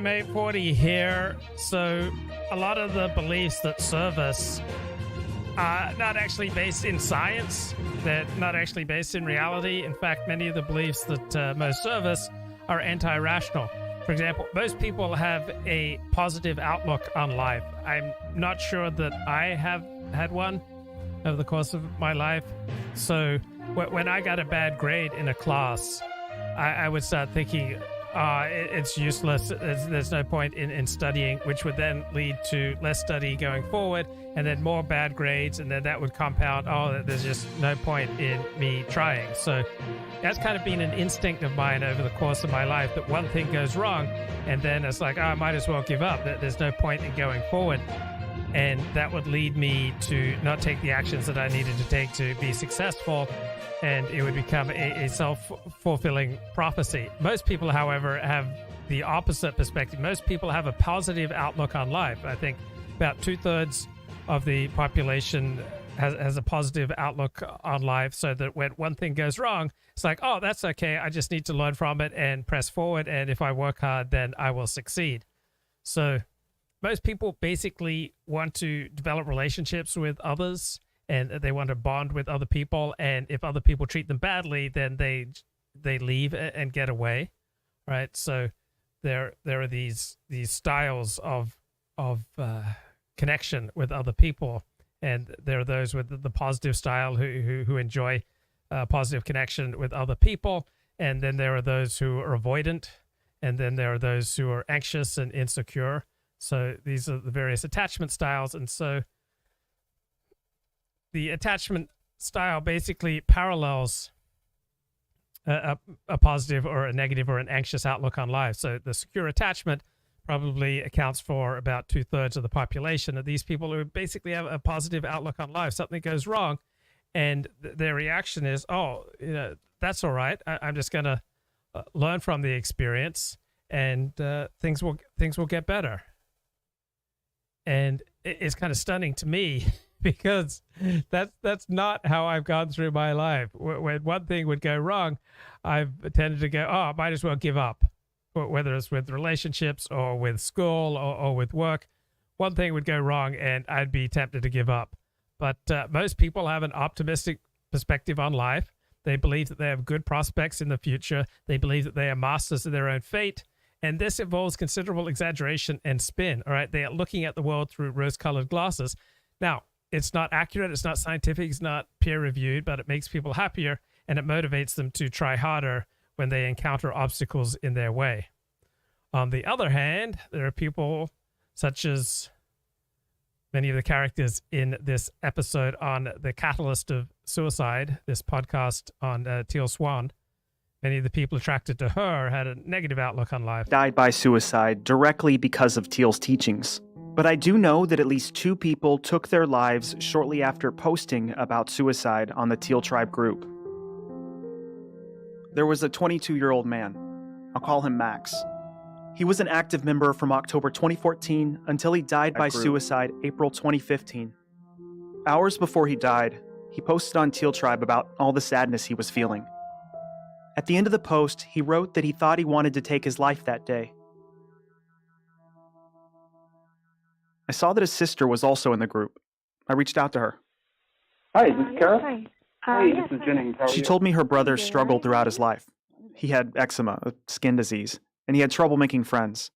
Hi, mate, 40 here. So, a lot of the beliefs that serve us are not actually based in science. They're not actually based in reality. In fact, many of the beliefs that most serve us are anti-rational. For example, most people have a positive outlook on life. I'm not sure that I have had one over the course of my life. So, when I got a bad grade in a class, I would start thinking, it's useless. There's no point in studying, which would then lead to less study going forward, and then more bad grades, and then that would compound. There's just no point in me trying. So that's kind of been an instinct of mine over the course of my life, that one thing goes wrong, and then it's like, I might as well give up. There's no point in going forward. And that would lead me to not take the actions that I needed to take to be successful, and it would become a self-fulfilling prophecy. Most people, however, have the opposite perspective. Most people have a positive outlook on life. I think about 2/3 of the population has a positive outlook on life, so that when one thing goes wrong, it's like, that's okay. I just need to learn from it and press forward, and if I work hard, then I will succeed. So most people basically want to develop relationships with others, and they want to bond with other people. And if other people treat them badly, then they leave and get away, right? So there are these styles of connection with other people, and there are those with the positive style who enjoy positive connection with other people, and then there are those who are avoidant, and then there are those who are anxious and insecure. So these are the various attachment styles. And so the attachment style basically parallels a positive or a negative or an anxious outlook on life. So the secure attachment probably accounts for about 2/3 of the population of these people who basically have a positive outlook on life. Something goes wrong, and their reaction is, that's all right. I'm just going to learn from the experience, and things will get better. And it's kind of stunning to me, because that's not how I've gone through my life. When one thing would go wrong, I've tended to go, I might as well give up. Whether it's with relationships or with school or with work, one thing would go wrong and I'd be tempted to give up. But most people have an optimistic perspective on life. They believe that they have good prospects in the future. They believe that they are masters of their own fate. And this involves considerable exaggeration and spin. All right, they are looking at the world through rose-colored glasses. Now, it's not accurate, it's not scientific, it's not peer-reviewed, but it makes people happier, and it motivates them to try harder when they encounter obstacles in their way. On the other hand, there are people such as many of the characters in this episode on the catalyst of suicide, this podcast on Teal Swan. Many of the people attracted to her had a negative outlook on life. Died by suicide directly because of Teal's teachings. But I do know that at least 2 people took their lives shortly after posting about suicide on the Teal Tribe group. There was a 22-year-old man. I'll call him Max. He was an active member from October 2014 until he died by suicide April 2015. Hours before he died, he posted on Teal Tribe about all the sadness he was feeling. At the end of the post, he wrote that he thought he wanted to take his life that day. I saw that his sister was also in the group. I reached out to her. Hi, is this Kara? Hi. Hey, Yes, this is hi. Jennings. How are She you? told me her brother doing struggled right. throughout his life. He had eczema, a skin disease, and he had trouble making friends.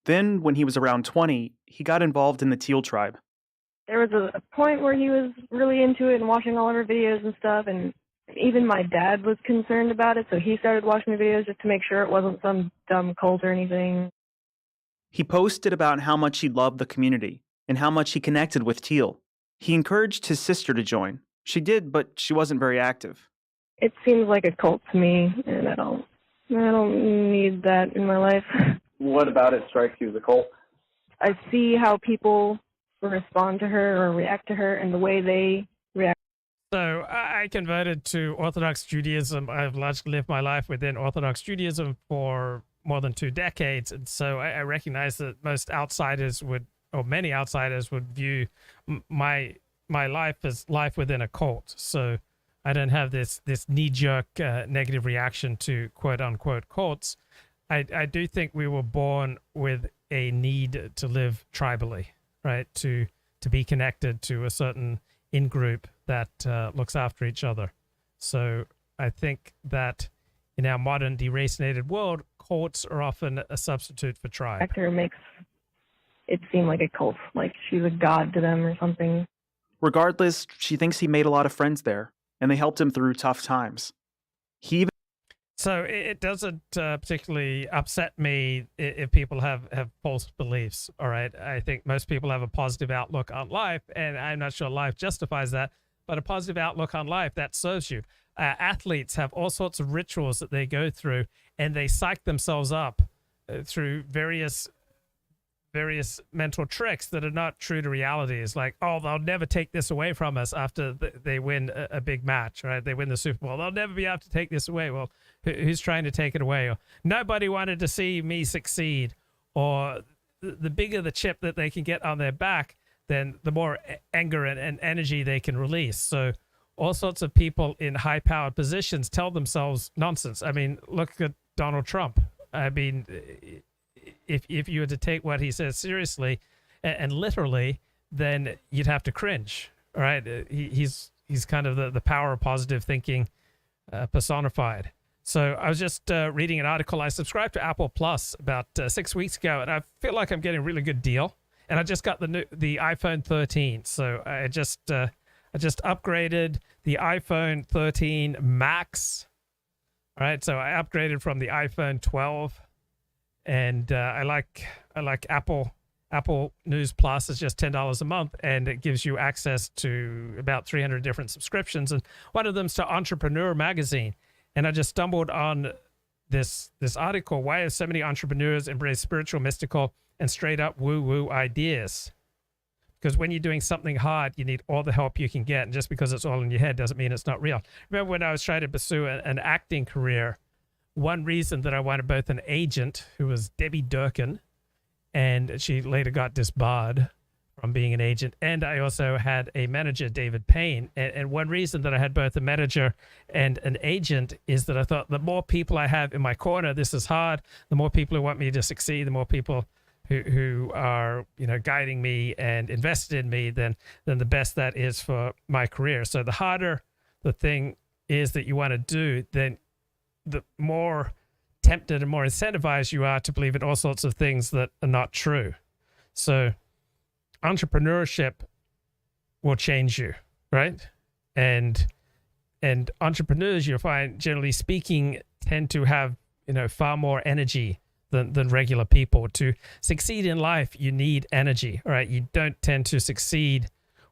Then, when he was around 20, he got involved in the Teal Tribe. There was a point where he was really into it and watching all of our videos and stuff, and even my dad was concerned about it, so he started watching the videos just to make sure it wasn't some dumb cult or anything. He posted about how much he loved the community and how much he connected with Teal. He encouraged his sister to join. She did, but she wasn't very active. It seems like a cult to me, and I don't need that in my life. What about it strikes you as a cult? I see how people respond to her or react to her and the way they react. So I converted to Orthodox Judaism. I've largely lived my life within Orthodox Judaism for more than 2 decades. And so I recognize that most outsiders would, or many outsiders would view my life as life within a cult. So I don't have this knee-jerk negative reaction to quote-unquote cults. I do think we were born with a need to live tribally, right? To be connected to a certain in-group that looks after each other. So I think that in our modern deracinated world, courts are often a substitute for tribe. Actor makes it seem like a cult, like she's a god to them or something. Regardless, she thinks he made a lot of friends there, and they helped him through tough times. He even So it doesn't particularly upset me if people have false beliefs, all right? I think most people have a positive outlook on life, and I'm not sure life justifies that, but a positive outlook on life, that serves you. Athletes have all sorts of rituals that they go through, and they psych themselves up through various mental tricks that are not true to reality. It's like, oh, they'll never take this away from us after they win a big match, right? They win the Super Bowl. They'll never be able to take this away. Well, who's trying to take it away? Or nobody wanted to see me succeed. Or the bigger the chip that they can get on their back, then the more anger and energy they can release. So all sorts of people in high-powered positions tell themselves nonsense. I mean, look at Donald Trump. I mean, if you were to take what he says seriously and literally, then you'd have to cringe. All right, he's kind of the power of positive thinking personified. So I was just reading an article. I subscribed to Apple Plus about 6 weeks ago, and I feel like I'm getting a really good deal. And I just got the iPhone 13, so I just upgraded the iPhone 13 Max. All right, so I upgraded from the iPhone 12. And I like Apple News Plus. Is just $10 a month, and it gives you access to about 300 different subscriptions. And one of them's to Entrepreneur Magazine. And I just stumbled on this article. Why have so many entrepreneurs embraced spiritual, mystical, and straight up woo-woo ideas? Because when you're doing something hard, you need all the help you can get. And just because it's all in your head doesn't mean it's not real. Remember when I was trying to pursue an acting career, one reason that I wanted both an agent, who was Debbie Durkin, and she later got disbarred from being an agent, and I also had a manager, David Payne. And one reason that I had both a manager and an agent is that I thought the more people I have in my corner, this is hard, the more people who want me to succeed, the more people who are, guiding me and invested in me, then the best that is for my career. So the harder the thing is that you want to do, then the more tempted and more incentivized you are to believe in all sorts of things that are not true. So entrepreneurship will change you, right? And entrepreneurs, you'll find, generally speaking, tend to have, far more energy than regular people. To succeed in life, you need energy, all right? You don't tend to succeed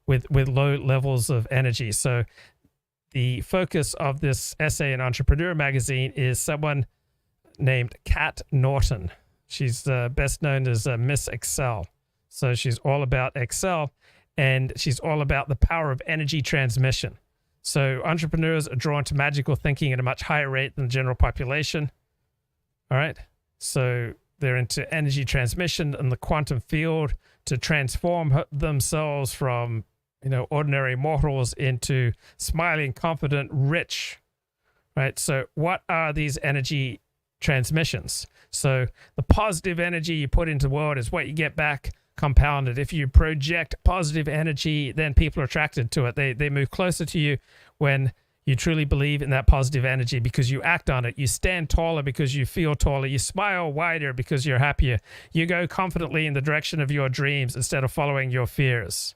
with low levels of energy. So the focus of this essay in Entrepreneur Magazine is someone named Kat Norton. She's best known as Miss Excel. So she's all about Excel, and she's all about the power of energy transmission. So entrepreneurs are drawn to magical thinking at a much higher rate than the general population. All right. So they're into energy transmission and the quantum field to transform themselves from ordinary mortals into smiling, confident, rich, right? So what are these energy transmissions? So the positive energy you put into the world is what you get back compounded. If you project positive energy, then people are attracted to it. They move closer to you when you truly believe in that positive energy because you act on it. You stand taller because you feel taller. You smile wider because you're happier. You go confidently in the direction of your dreams instead of following your fears.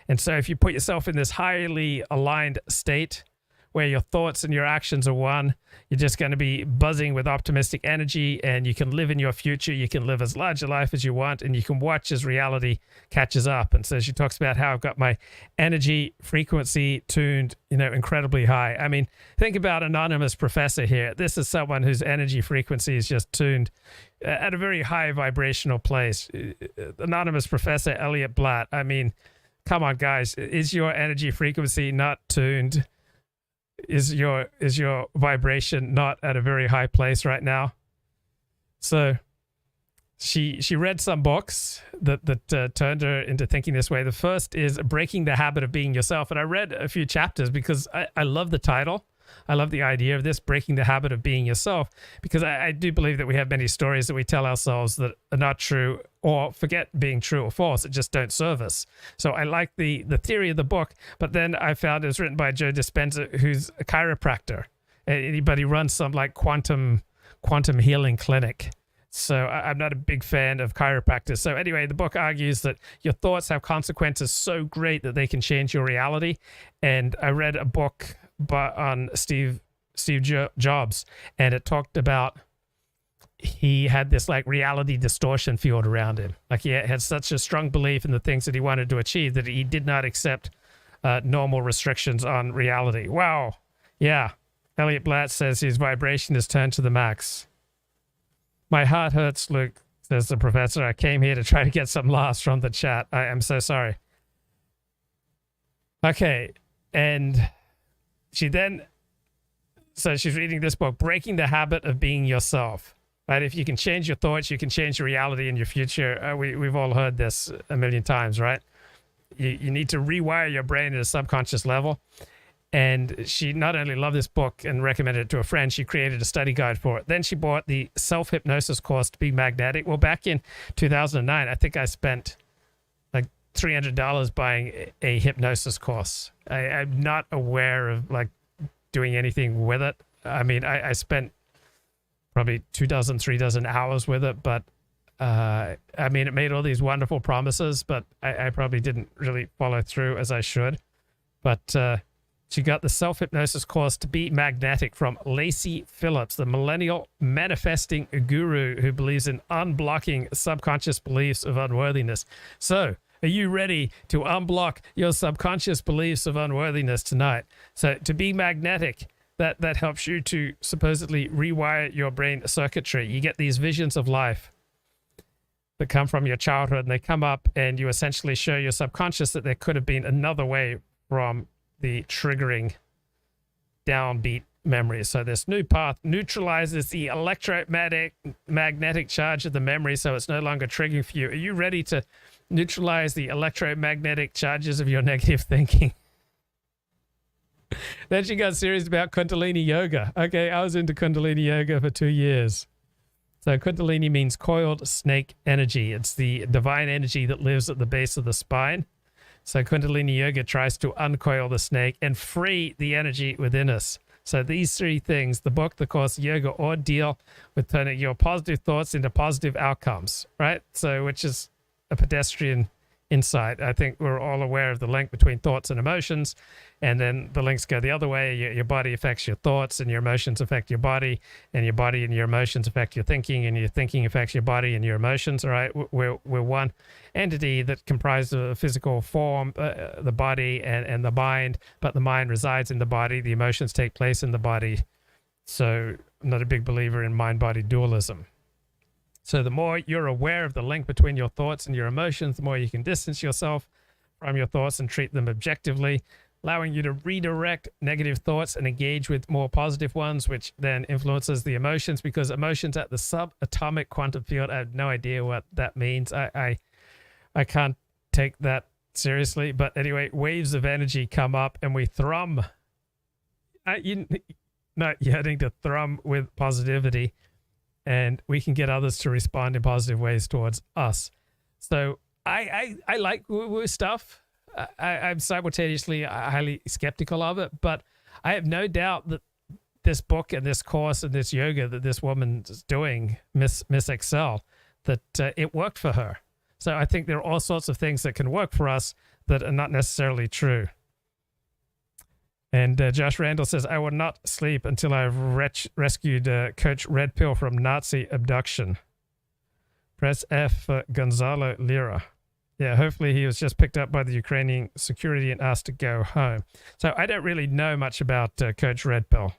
And so if you put yourself in this highly aligned state where your thoughts and your actions are one, you're just going to be buzzing with optimistic energy, and you can live in your future. You can live as large a life as you want, and you can watch as reality catches up. And so she talks about how I've got my energy frequency tuned, incredibly high. I mean, think about Anonymous Professor here. This is someone whose energy frequency is just tuned at a very high vibrational place. Anonymous Professor Elliott Blatt. I mean, come on, guys. Is your energy frequency not tuned? Is your vibration not at a very high place right now? So she read some books that turned her into thinking this way. The first is Breaking the Habit of Being Yourself. And I read a few chapters because I love the title. I love the idea of this, breaking the habit of being yourself, because I do believe that we have many stories that we tell ourselves that are not true, or forget being true or false, that just don't serve us. So I like the theory of the book, but then I found it was written by Joe Dispenza, who's a chiropractor, but he runs some like quantum healing clinic. So I'm not a big fan of chiropractors. So anyway, the book argues that your thoughts have consequences so great that they can change your reality. And I read a book on Steve Jobs, and it talked about he had this like reality distortion field around him. Like he had such a strong belief in the things that he wanted to achieve that he did not accept normal restrictions on reality. Wow. Yeah. Elliott Blatt says his vibration is turned to the max. My heart hurts, Luke, says the professor. I came here to try to get some laughs from the chat. I am so sorry. Okay, and she's reading this book, Breaking the Habit of Being Yourself. Right? If you can change your thoughts, you can change your reality in your future. We've all heard this a million times, right? You need to rewire your brain at a subconscious level. And she not only loved this book and recommended it to a friend, she created a study guide for it. Then she bought the self-hypnosis course to be magnetic. Well, back in 2009, I think I spent like $300 buying a hypnosis course. I'm not aware of like doing anything with it. I mean, I spent probably 3 dozen hours with it, but I mean, it made all these wonderful promises, but I probably didn't really follow through as I should. But she got the self-hypnosis course to be magnetic from Lacey Phillips, the millennial manifesting guru who believes in unblocking subconscious beliefs of unworthiness. So, are you ready to unblock your subconscious beliefs of unworthiness tonight? So, to be magnetic, that helps you to supposedly rewire your brain circuitry. You get these visions of life that come from your childhood, and they come up, and you essentially show your subconscious that there could have been another way from the triggering downbeat memories. So this new path neutralizes the electromagnetic charge of the memory, so it's no longer triggering for you. Are you ready to neutralize the electromagnetic charges of your negative thinking? Then she got serious about Kundalini yoga. Okay, I was into Kundalini yoga for 2 years. So Kundalini means coiled snake energy. It's the divine energy that lives at the base of the spine. So Kundalini yoga tries to uncoil the snake and free the energy within us. So these 3 things, the book, the course, yoga, or deal with turning your positive thoughts into positive outcomes, right? So which is a pedestrian insight. I think we're all aware of the link between thoughts and emotions, and then the links go the other way. Your body affects your thoughts, and your emotions affect your body, and your body and your emotions affect your thinking, and your thinking affects your body and your emotions. All right, we're one entity that comprises a physical form, the body and the mind, but the mind resides in the body. The emotions take place in the body. So I'm not a big believer in mind-body dualism. So the more you're aware of the link between your thoughts and your emotions, the more you can distance yourself from your thoughts and treat them objectively, allowing you to redirect negative thoughts and engage with more positive ones, which then influences the emotions, because emotions at the subatomic quantum field, I have no idea what that means. I can't take that seriously. But anyway, waves of energy come up and we thrum. Not getting to thrum with positivity. And we can get others to respond in positive ways towards us. So I like woo-woo stuff. I'm simultaneously highly skeptical of it, but I have no doubt that this book and this course and this yoga that this woman's doing, Miss Excel, that it worked for her. So I think there are all sorts of things that can work for us that are not necessarily true. And Josh Randall says, I will not sleep until I've rescued Coach Red Pill from Nazi abduction. Press F for Gonzalo Lira. Yeah, hopefully he was just picked up by the Ukrainian security and asked to go home. So I don't really know much about Coach Red Pill.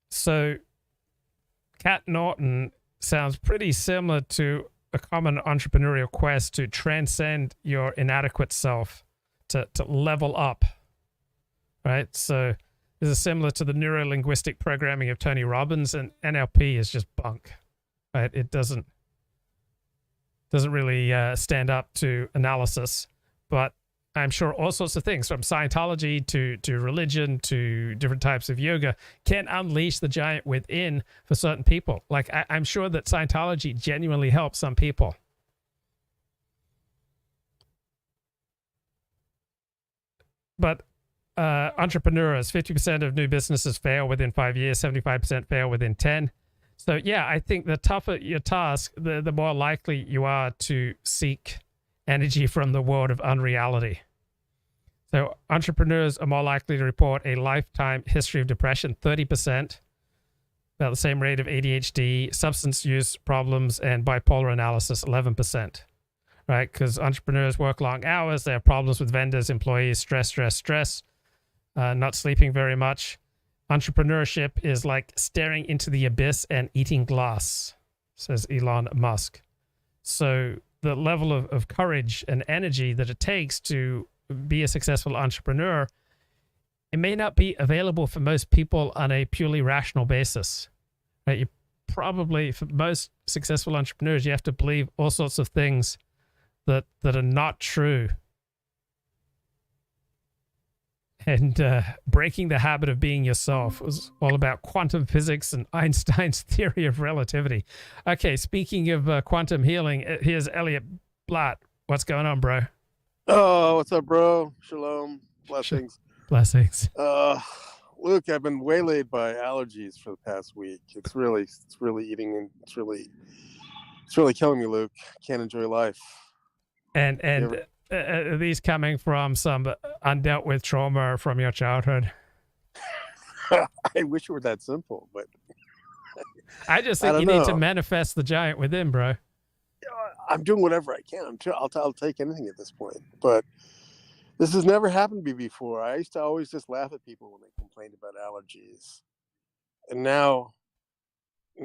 So Kat Norton sounds pretty similar to a common entrepreneurial quest to transcend your inadequate self. To level up, right? So this is similar to the neuro-linguistic programming of Tony Robbins, and NLP is just bunk, right? It doesn't really stand up to analysis, but I'm sure all sorts of things from Scientology to religion to different types of yoga can unleash the giant within for certain people. Like I'm sure that Scientology genuinely helps some people. But entrepreneurs, 50% of new businesses fail within 5 years, 75% fail within 10. So yeah, I think the tougher your task, the more likely you are to seek energy from the world of unreality. So entrepreneurs are more likely to report a lifetime history of depression, 30%, about the same rate of ADHD, substance use problems, and bipolar analysis, 11%. Right? Because entrepreneurs work long hours, they have problems with vendors, employees, stress, not sleeping very much. Entrepreneurship is like staring into the abyss and eating glass, says Elon Musk. So the level of courage and energy that it takes to be a successful entrepreneur, it may not be available for most people on a purely rational basis. Right? You probably, for most successful entrepreneurs, you have to believe all sorts of things that are not true. And breaking the habit of being yourself was all about quantum physics and Einstein's theory of relativity. Okay, speaking of quantum healing, here's Elliott Blatt. What's going on, bro? Oh, what's up, bro? Shalom. Blessings. Blessings. Luke, I've been waylaid by allergies for the past week. It's really eating, and it's really killing me, Luke. Can't enjoy life. And are these coming from some undealt with trauma from your childhood? I wish it were that simple, but I just think you need to manifest the giant within, bro. I'm doing whatever I can. I'll take anything at this point. But this has never happened to me before. I used to always just laugh at people when they complained about allergies, and now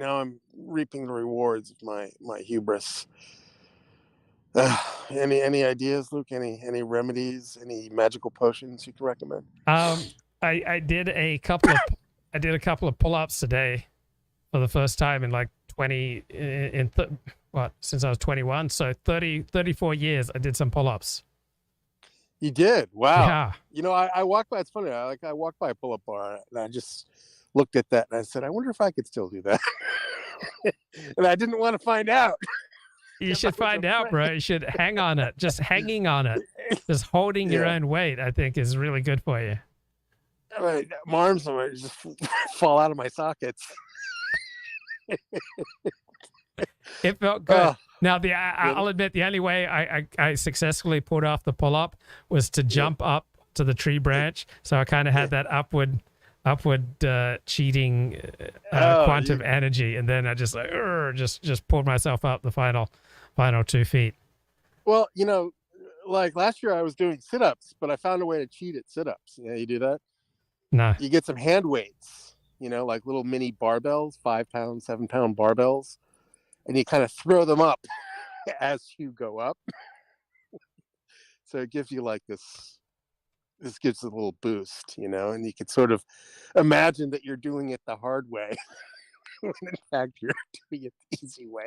I'm reaping the rewards of my hubris. Any ideas, Luke? Any remedies? Any magical potions you can recommend? I did a couple of pull-ups today for the first time in like since I was 21. So 34 years I did some pull-ups. You did? Wow. Yeah. You know, I walked by. It's funny. I walked by a pull-up bar and I just looked at that and I said, I wonder if I could still do that. And I didn't want to find out. You should find out, bro. You should hang on it. Just hanging on it. Just holding your own weight, I think, is really good for you. I mean, my arms might just fall out of my sockets. It felt good. Now, I'll admit, the only way I successfully pulled off the pull-up was to jump up to the tree branch. So I kind of had that upward cheating quantum energy, and then I just like just pulled myself up the final 2 feet. Well, you know, like last year I was doing sit-ups, but I found a way to cheat at sit-ups. Yeah, you do that? No. You get some hand weights, you know, like little mini barbells, 5-pound, 7-pound barbells, and you kind of throw them up as you go up. So it gives you like this gives a little boost, you know, and you could sort of imagine that you're doing it the hard way when in fact you're doing it the easy way.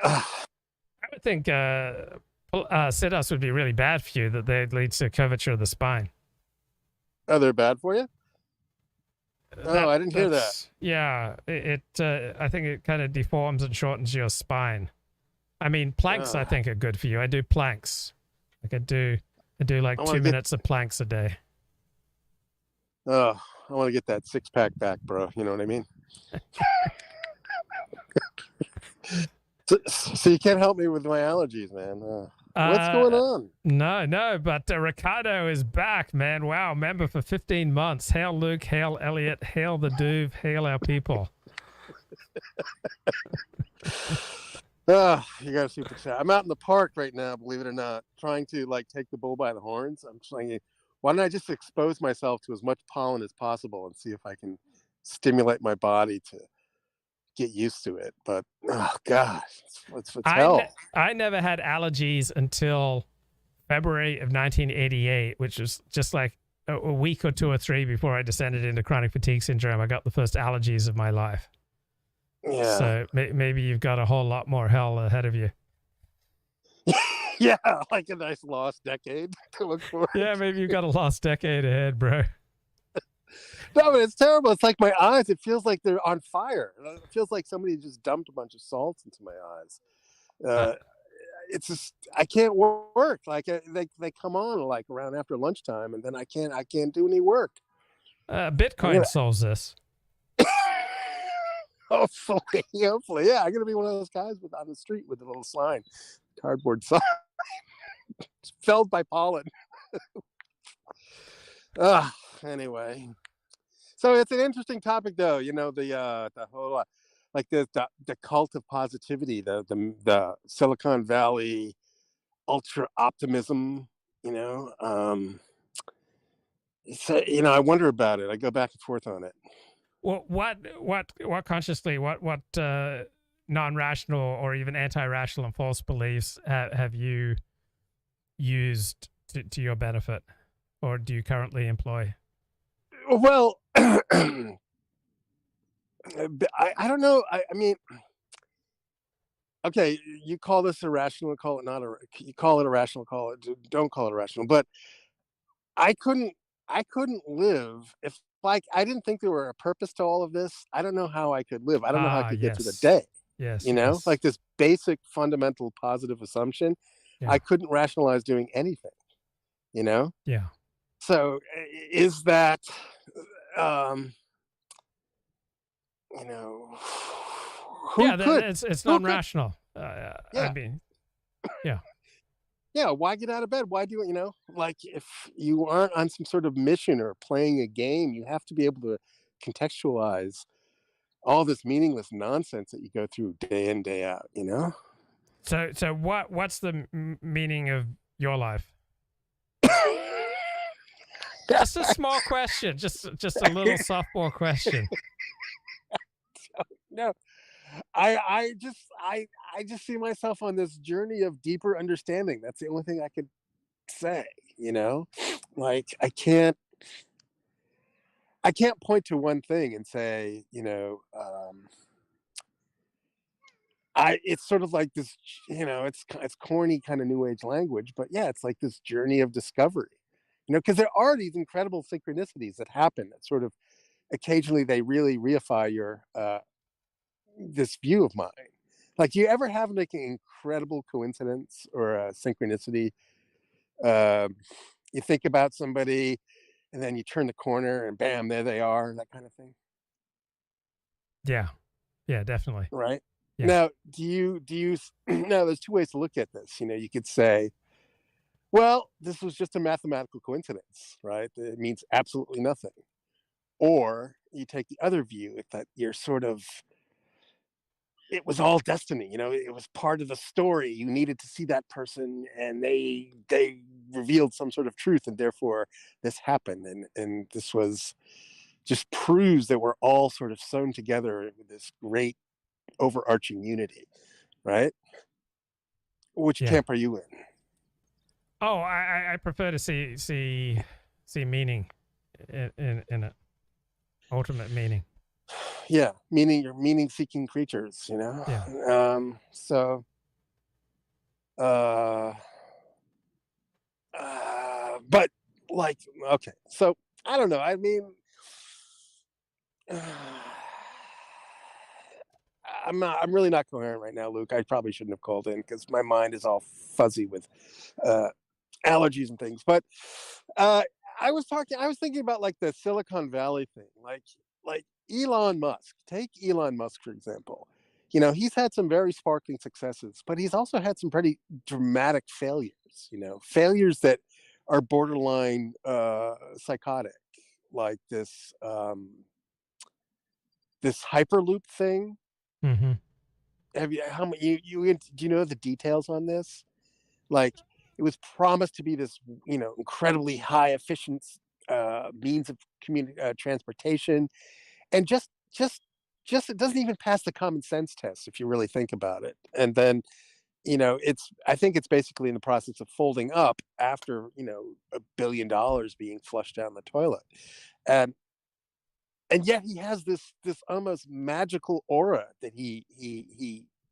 I would think sit-ups would be really bad for you, that they'd lead to curvature of the spine. Oh, they're bad for you? I didn't hear that. Yeah, I think it kind of deforms and shortens your spine. I mean, planks I think are good for you. I do planks. Like I do like 2 minutes of planks a day. Oh, I want to get that 6-pack back, bro. You know what I mean? So you can't help me with my allergies, man. What's going on? No, but Ricardo is back, man. Wow, member for 15 months. Hail Luke, hail Elliott, hail the Duve, hail our people. You got a super chat. I'm out in the park right now, believe it or not, trying to like take the bull by the horns. I'm trying. Why don't I just expose myself to as much pollen as possible and see if I can stimulate my body to get used to it? But oh gosh, it's hell. I never had allergies until February of 1988, which was just like a week or 2 or 3 before I descended into chronic fatigue syndrome. I got the first allergies of my life. Yeah. So maybe you've got a whole lot more hell ahead of you. Yeah, like a nice lost decade to look for. Yeah, maybe you've got a lost decade ahead, bro. No, but it's terrible. It's like my eyes. It feels like they're on fire. It feels like somebody just dumped a bunch of salt into my eyes. It's just I can't work. Like they come on like around after lunchtime, and then I can't do any work. Bitcoin solves this. Hopefully, yeah. I'm gonna be one of those guys on the street with a little sign, cardboard sign, felled by pollen. Anyway, so it's an interesting topic, though. The whole like the cult of positivity, the Silicon Valley ultra optimism. It's I wonder about it. I go back and forth on it. Well, what consciously, what non-rational or even anti-rational and false beliefs have you used to your benefit, or do you currently employ? Well, I don't know. I mean, okay, you call this irrational, call it not you call it irrational, don't call it irrational. But I couldn't live if I didn't think there were a purpose to all of this. I don't know how I could live. I don't know how I could get through the day. Yes. Like this basic fundamental positive assumption. Yeah. I couldn't rationalize doing anything. Yeah. So is that it's non-rational. Yeah. I mean, yeah. Yeah, why get out of bed? Why do it? Like if you aren't on some sort of mission or playing a game, you have to be able to contextualize all this meaningless nonsense that you go through day in, day out, So what's the meaning of your life? Just a small question, just a little softball question. No. I just see myself on this journey of deeper understanding. That's the only thing I could say, like I can't point to one thing and say, it's sort of like this, it's corny kind of new age language, but yeah, it's like this journey of discovery, because there are these incredible synchronicities that happen that sort of occasionally they really reify your, this view of mine. Like, do you ever have like an incredible coincidence or a synchronicity? You think about somebody and then you turn the corner and bam, there they are, that kind of thing. Yeah, definitely. Right. Yeah. Now, do you now there's two ways to look at this. You could say, well, this was just a mathematical coincidence, right? It means absolutely nothing. Or you take the other view that you're sort of, it was all destiny, it was part of the story. You needed to see that person and they revealed some sort of truth, and therefore this happened. And this was just proves that we're all sort of sewn together with this great overarching unity, right? Which camp are you in? Oh, I prefer to see meaning in it. Ultimate meaning. Yeah, meaning you're meaning-seeking creatures, Yeah. But like, okay, so I don't know. I mean, I'm really not coherent right now, Luke. I probably shouldn't have called in because my mind is all fuzzy with allergies and things. But I was thinking about like the Silicon Valley thing, like Elon Musk. Take Elon Musk, for example. He's had some very sparkling successes, but he's also had some pretty dramatic failures, failures that are borderline psychotic, like this this Hyperloop thing. Mm-hmm. Do you know the details on this? Like, it was promised to be this, incredibly high efficient means of transportation. And just it doesn't even pass the common sense test if you really think about it. And then, I think it's basically in the process of folding up after, $1 billion being flushed down the toilet. And yet he has this almost magical aura that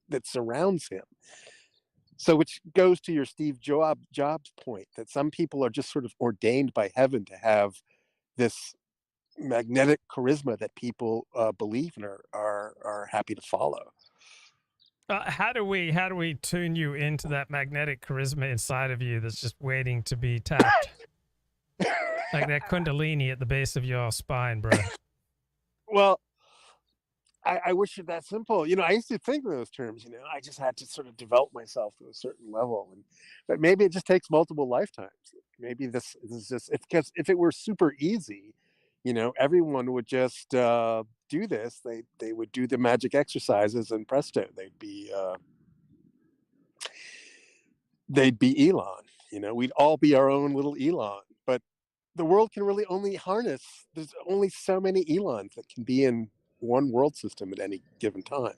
that surrounds him. So which goes to your Steve Jobs point that some people are just sort of ordained by heaven to have this magnetic charisma that people believe and are happy to follow. How do we tune you into that magnetic charisma inside of you that's just waiting to be tapped? Like that kundalini at the base of your spine, bro. Well, I wish it that simple. I used to think in those terms. I just had to sort of develop myself to a certain level, but maybe it just takes multiple lifetimes. Maybe this is just because if it were super easy, everyone would just do this. They would do the magic exercises, and presto, they'd be Elon. We'd all be our own little Elon. But the world can really only harness. There's only so many Elons that can be in one world system at any given time.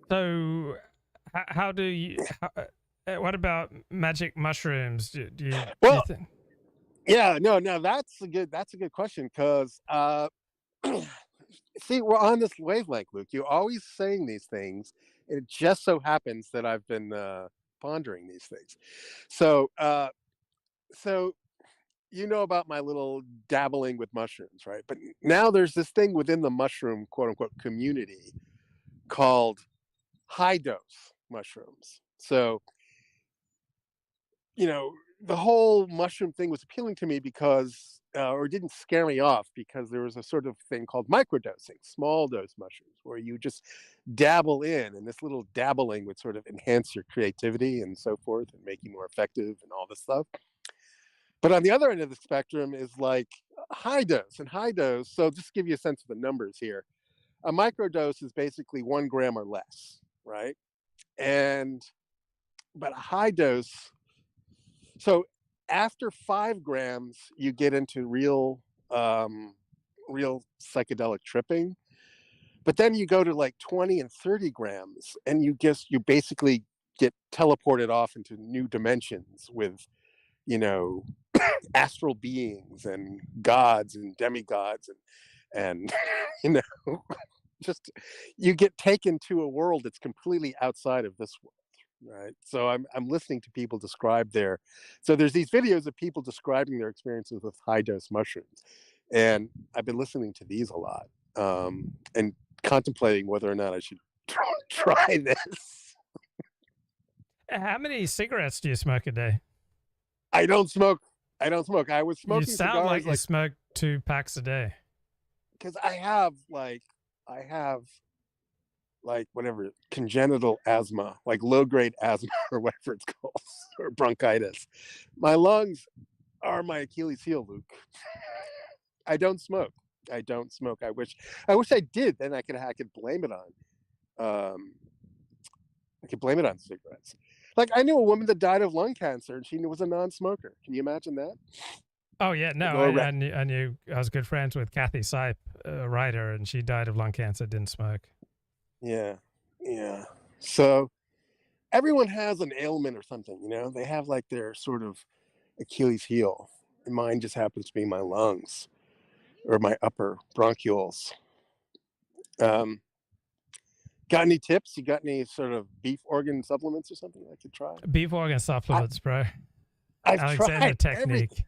So, how do you? What about magic mushrooms? Do you think? Yeah, no, that's a good question because see, we're on this wavelength, Luke. You're always saying these things. It just so happens that I've been pondering these things. So about my little dabbling with mushrooms, right? But now there's this thing within the mushroom, quote unquote, community called high dose mushrooms. So, the whole mushroom thing was appealing to me because, or didn't scare me off because there was a sort of thing called microdosing, small dose mushrooms, where you just dabble in, and this little dabbling would sort of enhance your creativity and so forth and make you more effective and all this stuff. But on the other end of the spectrum is like high dose and high dose. So just to give you a sense of the numbers here, a microdose is basically 1 gram or less, right? But a high dose, so after 5 grams, you get into real psychedelic tripping. But then you go to like 20 and 30 grams, and you basically get teleported off into new dimensions with, astral beings and gods and demigods and just you get taken to a world that's completely outside of this world, right? So I'm listening to people describe so there's these videos of people describing their experiences with high dose mushrooms, and I've been listening to these a lot and contemplating whether or not I should try this. How many cigarettes do you smoke a day? I don't smoke. I was smoking. You sound like you smoke 2 packs a day. Because I have whatever, congenital asthma, like low grade asthma or whatever it's called, or bronchitis. My lungs are my Achilles heel, Luke. I don't smoke. I wish I did. Then I could blame it on. I could blame it on cigarettes. Like, I knew a woman that died of lung cancer, and she was a non-smoker. Can you imagine that? Oh yeah, no, I knew. I was good friends with Kathy Sipe, a writer, and she died of lung cancer. Didn't smoke. Yeah. So everyone has an ailment or something. They have like their sort of Achilles heel. And mine just happens to be my lungs or my upper bronchioles. Got any tips? You got any sort of beef organ supplements or something I could try? Beef organ supplements, bro. I've tried technique.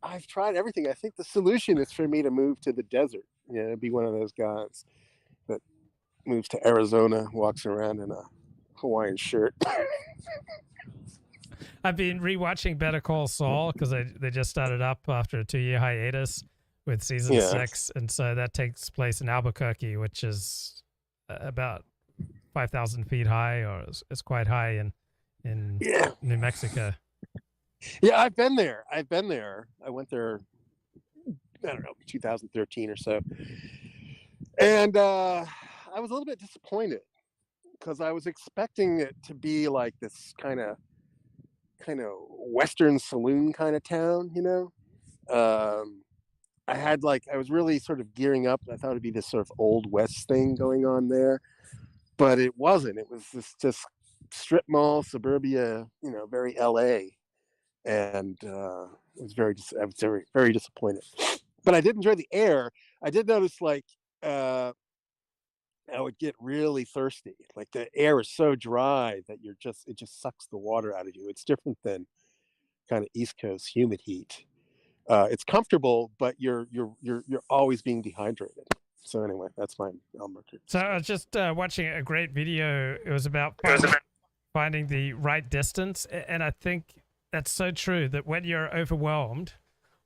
I've tried everything. I think the solution is for me to move to the desert. Be one of those guys that moves to Arizona, walks around in a Hawaiian shirt. I've been rewatching Better Call Saul because they just started up after a 2-year hiatus with season 6, and so that takes place in Albuquerque, which is about 5,000 feet high, or it's quite high in New Mexico. Yeah, I've been there. I went there, I don't know, 2013 or so. And I was a little bit disappointed because I was expecting it to be like this kind of Western saloon kind of town, I was really sort of gearing up. I thought it'd be this sort of old West thing going on there, but it wasn't. It was this just strip mall, suburbia, very LA. And I was very, very disappointed. But I did enjoy the air. I did notice, I would get really thirsty. Like the air is so dry that it just sucks the water out of you. It's different than kind of East Coast humid heat. It's comfortable, but you're always being dehydrated. So anyway, that's my Albuquerque. So I was just watching a great video. It was about finding the right distance, and I think that's so true that when you're overwhelmed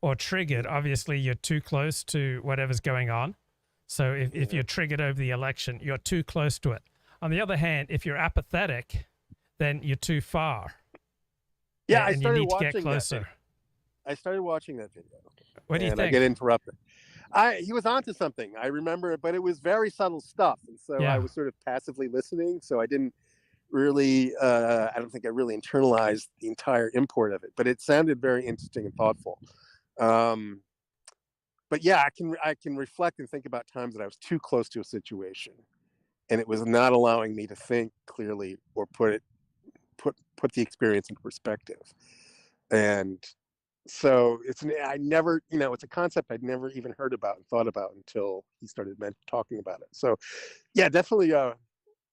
or triggered, obviously you're too close to whatever's going on. So if you're triggered over the election, you're too close to it. On the other hand, if you're apathetic, then you're too far. Yeah, and I started you need to watching get closer. I started watching that video. What do you and think? I get interrupted. He was onto something. I remember it, but it was very subtle stuff, and so I was sort of passively listening. So I didn't really. I don't think I really internalized the entire import of it, but it sounded very interesting and thoughtful. But yeah, I can reflect and think about times that I was too close to a situation, and it was not allowing me to think clearly or put the experience into perspective. And so it's a concept I'd never even heard about and thought about until he started talking about it. So yeah, definitely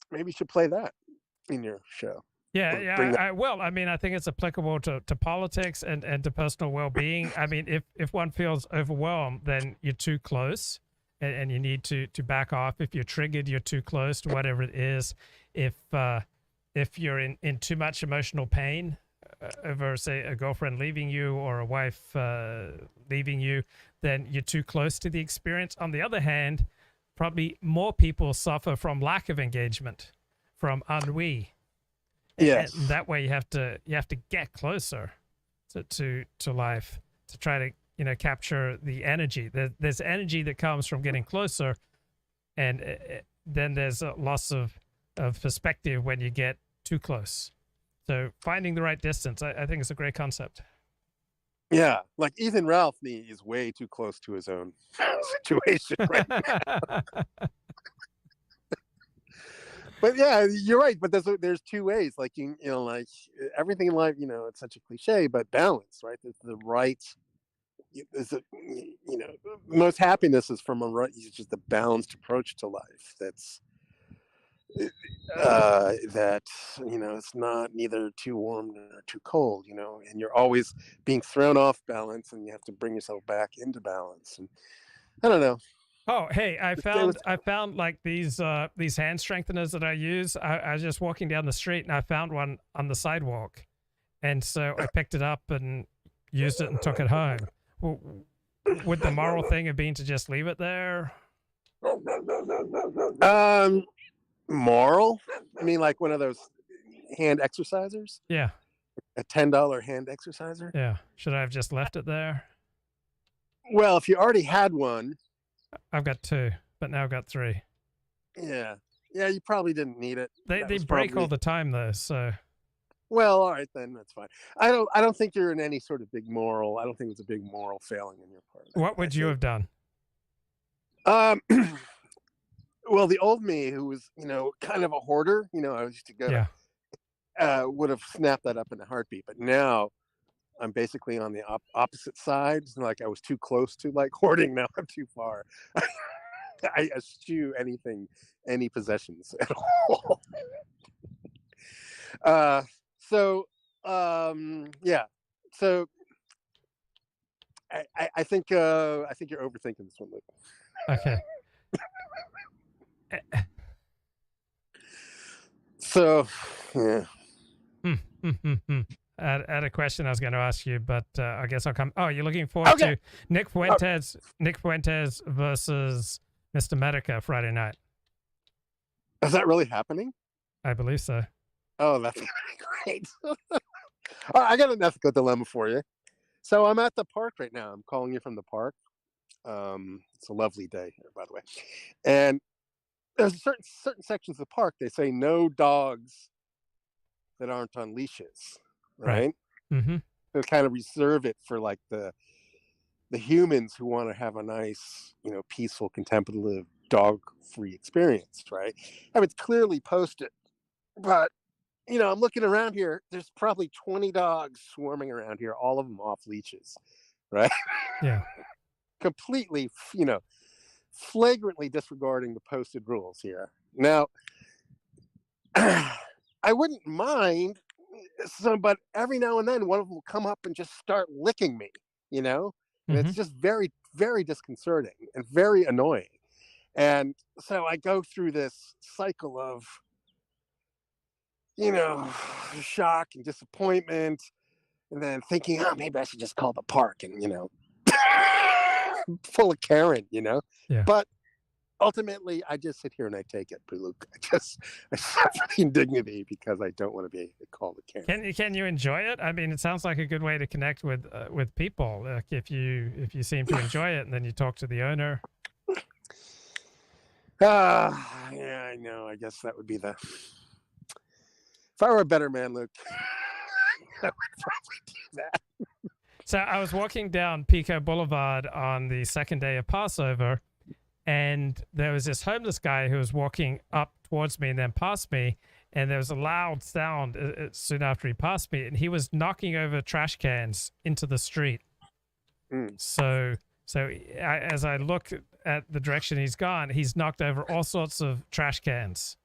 maybe you should play that in your show. I will. I mean, I think it's applicable to politics and to personal well-being. I mean, if one feels overwhelmed, then you're too close and you need to back off. If you're triggered, you're too close to whatever it is. If you're in too much emotional pain over, say, a girlfriend leaving you or a wife leaving you, then you're too close to the experience. On the other hand, probably more people suffer from lack of engagement, from ennui. Yes. And that way you have to get closer to life to try to capture the energy. There's energy that comes from getting closer, and then there's a loss of perspective when you get too close. So finding the right distance, I think, is a great concept. Yeah, like Ethan Ralph is way too close to his own situation right now. But yeah, you're right. But there's two ways. Like like everything in life, it's such a cliche, but balance, right? There's the right. Most happiness is from just a balanced approach to life. That's it's not neither too warm nor too cold. And you're always being thrown off balance, and you have to bring yourself back into balance. And I don't know. Oh, hey, I found like these hand strengtheners that I use. I was just walking down the street and I found one on the sidewalk. And so I picked it up and used it and took it home. Would the moral thing have been to just leave it there? Moral? I mean, like one of those hand exercisers? Yeah. A $10 hand exerciser? Yeah. Should I have just left it there? Well, if you already had one. I've got 2, but now I've got 3. Yeah, you probably didn't need it. They break all the time though, so. Well, all right then, that's fine. I don't think you're in any sort of big moral. I don't think it's a big moral failing on your part. What would you have done? Well, the old me, who was kind of a hoarder, I used to go, would have snapped that up in a heartbeat. But now I'm basically on the opposite side. Like I was too close to like hoarding. Now I'm too far. I eschew any possessions at all. Yeah. So I think you're overthinking this one, Luke. Okay. So yeah. I had a question I was going to ask you, but I guess I'll come. Oh, you're looking forward to Nick Fuentes versus Mr. Medica Friday night. Is that really happening? I believe so. Oh, that's great. I got an ethical dilemma for you. So I'm at the park right now. I'm calling you from the park. It's a lovely day here, by the way. And there's certain sections of the park, they say no dogs that aren't on leashes. Right. Mm-hmm. They kind of reserve it for like the humans who want to have a nice, peaceful, contemplative, dog-free experience, right? I mean, it's clearly posted, but I'm looking around here. There's probably 20 dogs swarming around here, all of them off leashes, right? Yeah. Completely, flagrantly disregarding the posted rules here. Now, I wouldn't mind but every now and then one of them will come up and just start licking me, and it's just very, very disconcerting and very annoying. And so I go through this cycle of, shock and disappointment, and then thinking, oh, maybe I should just call the park and, full of Karen, Yeah. But ultimately, I just sit here and I take it, Luke. I suffer the indignity because I don't want to be called a Karen. Can you enjoy it? I mean, it sounds like a good way to connect with people. Like if you seem to enjoy it, and then you talk to the owner. Yeah, I know. I guess that would be if I were a better man, Luke, I would probably do that. So I was walking down Pico Boulevard on the second day of Passover, and there was this homeless guy who was walking up towards me and then past me, and there was a loud sound soon after he passed me, and he was knocking over trash cans into the street. So as I look at the direction he's gone, he's knocked over all sorts of trash cans.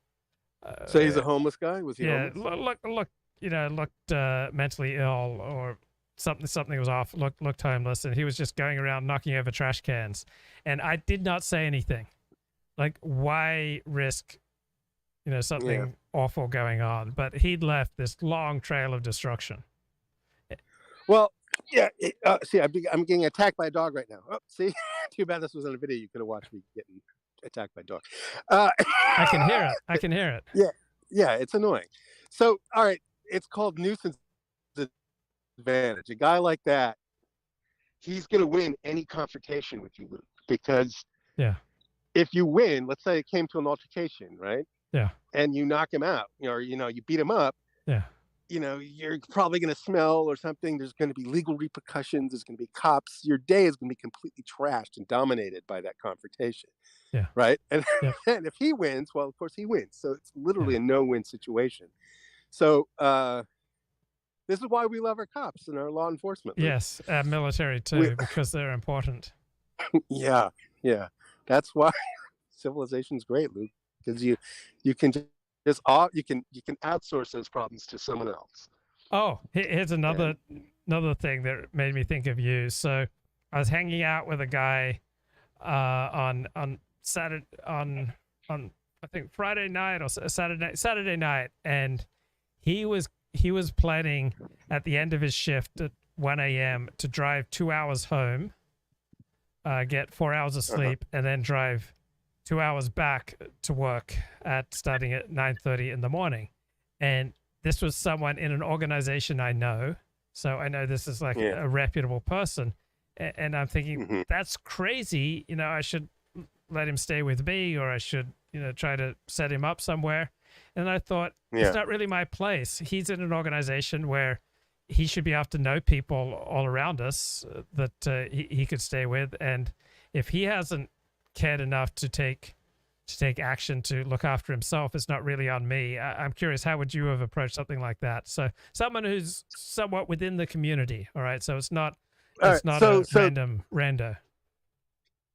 So he's a homeless guy? Was he yeah, homeless? looked mentally ill, or something was off, looked homeless, and he was just going around knocking over trash cans. And I did not say anything. Like, why risk, something awful going on? But he'd left this long trail of destruction. Well, yeah. See, I'm getting attacked by a dog right now. Oh, see? Too bad this was on a video. You could have watched me getting attacked by a dog. I can hear it. Yeah, it's annoying. So, all right, it's called nuisance advantage. A guy like that, he's going to win any confrontation with you, Luke, because if you win, let's say it came to an altercation, right? Yeah. And you knock him out, or you beat him up. Yeah. You're probably going to smell or something. There's going to be legal repercussions. There's going to be cops. Your day is going to be completely trashed and dominated by that confrontation. Yeah. Right. And, and if he wins, well, of course he wins. So it's literally a no-win situation. So this is why we love our cops and our law enforcement. Luke. Yes, our military too, because they're important. Yeah. That's why civilization's great, Luke, because you can you can outsource those problems to someone else. Oh, here's another thing that made me think of you. So I was hanging out with a guy on Saturday on I think Friday night or Saturday night, and he was planning at the end of his shift at 1 a.m. to drive 2 hours home, get 4 hours of sleep, and then drive 2 hours back to work starting at 9:30 in the morning. And this was someone in an organization I know. So I know this is like a reputable person. And I'm thinking, that's crazy. I should let him stay with me, or I should, try to set him up somewhere. And I thought, it's not really my place. He's in an organization where he should be able to know people all around us that he could stay with. And if he hasn't cared enough to take action to look after himself, it's not really on me. I'm curious, how would you have approached something like that? So someone who's somewhat within the community. All right. So it's not random rando.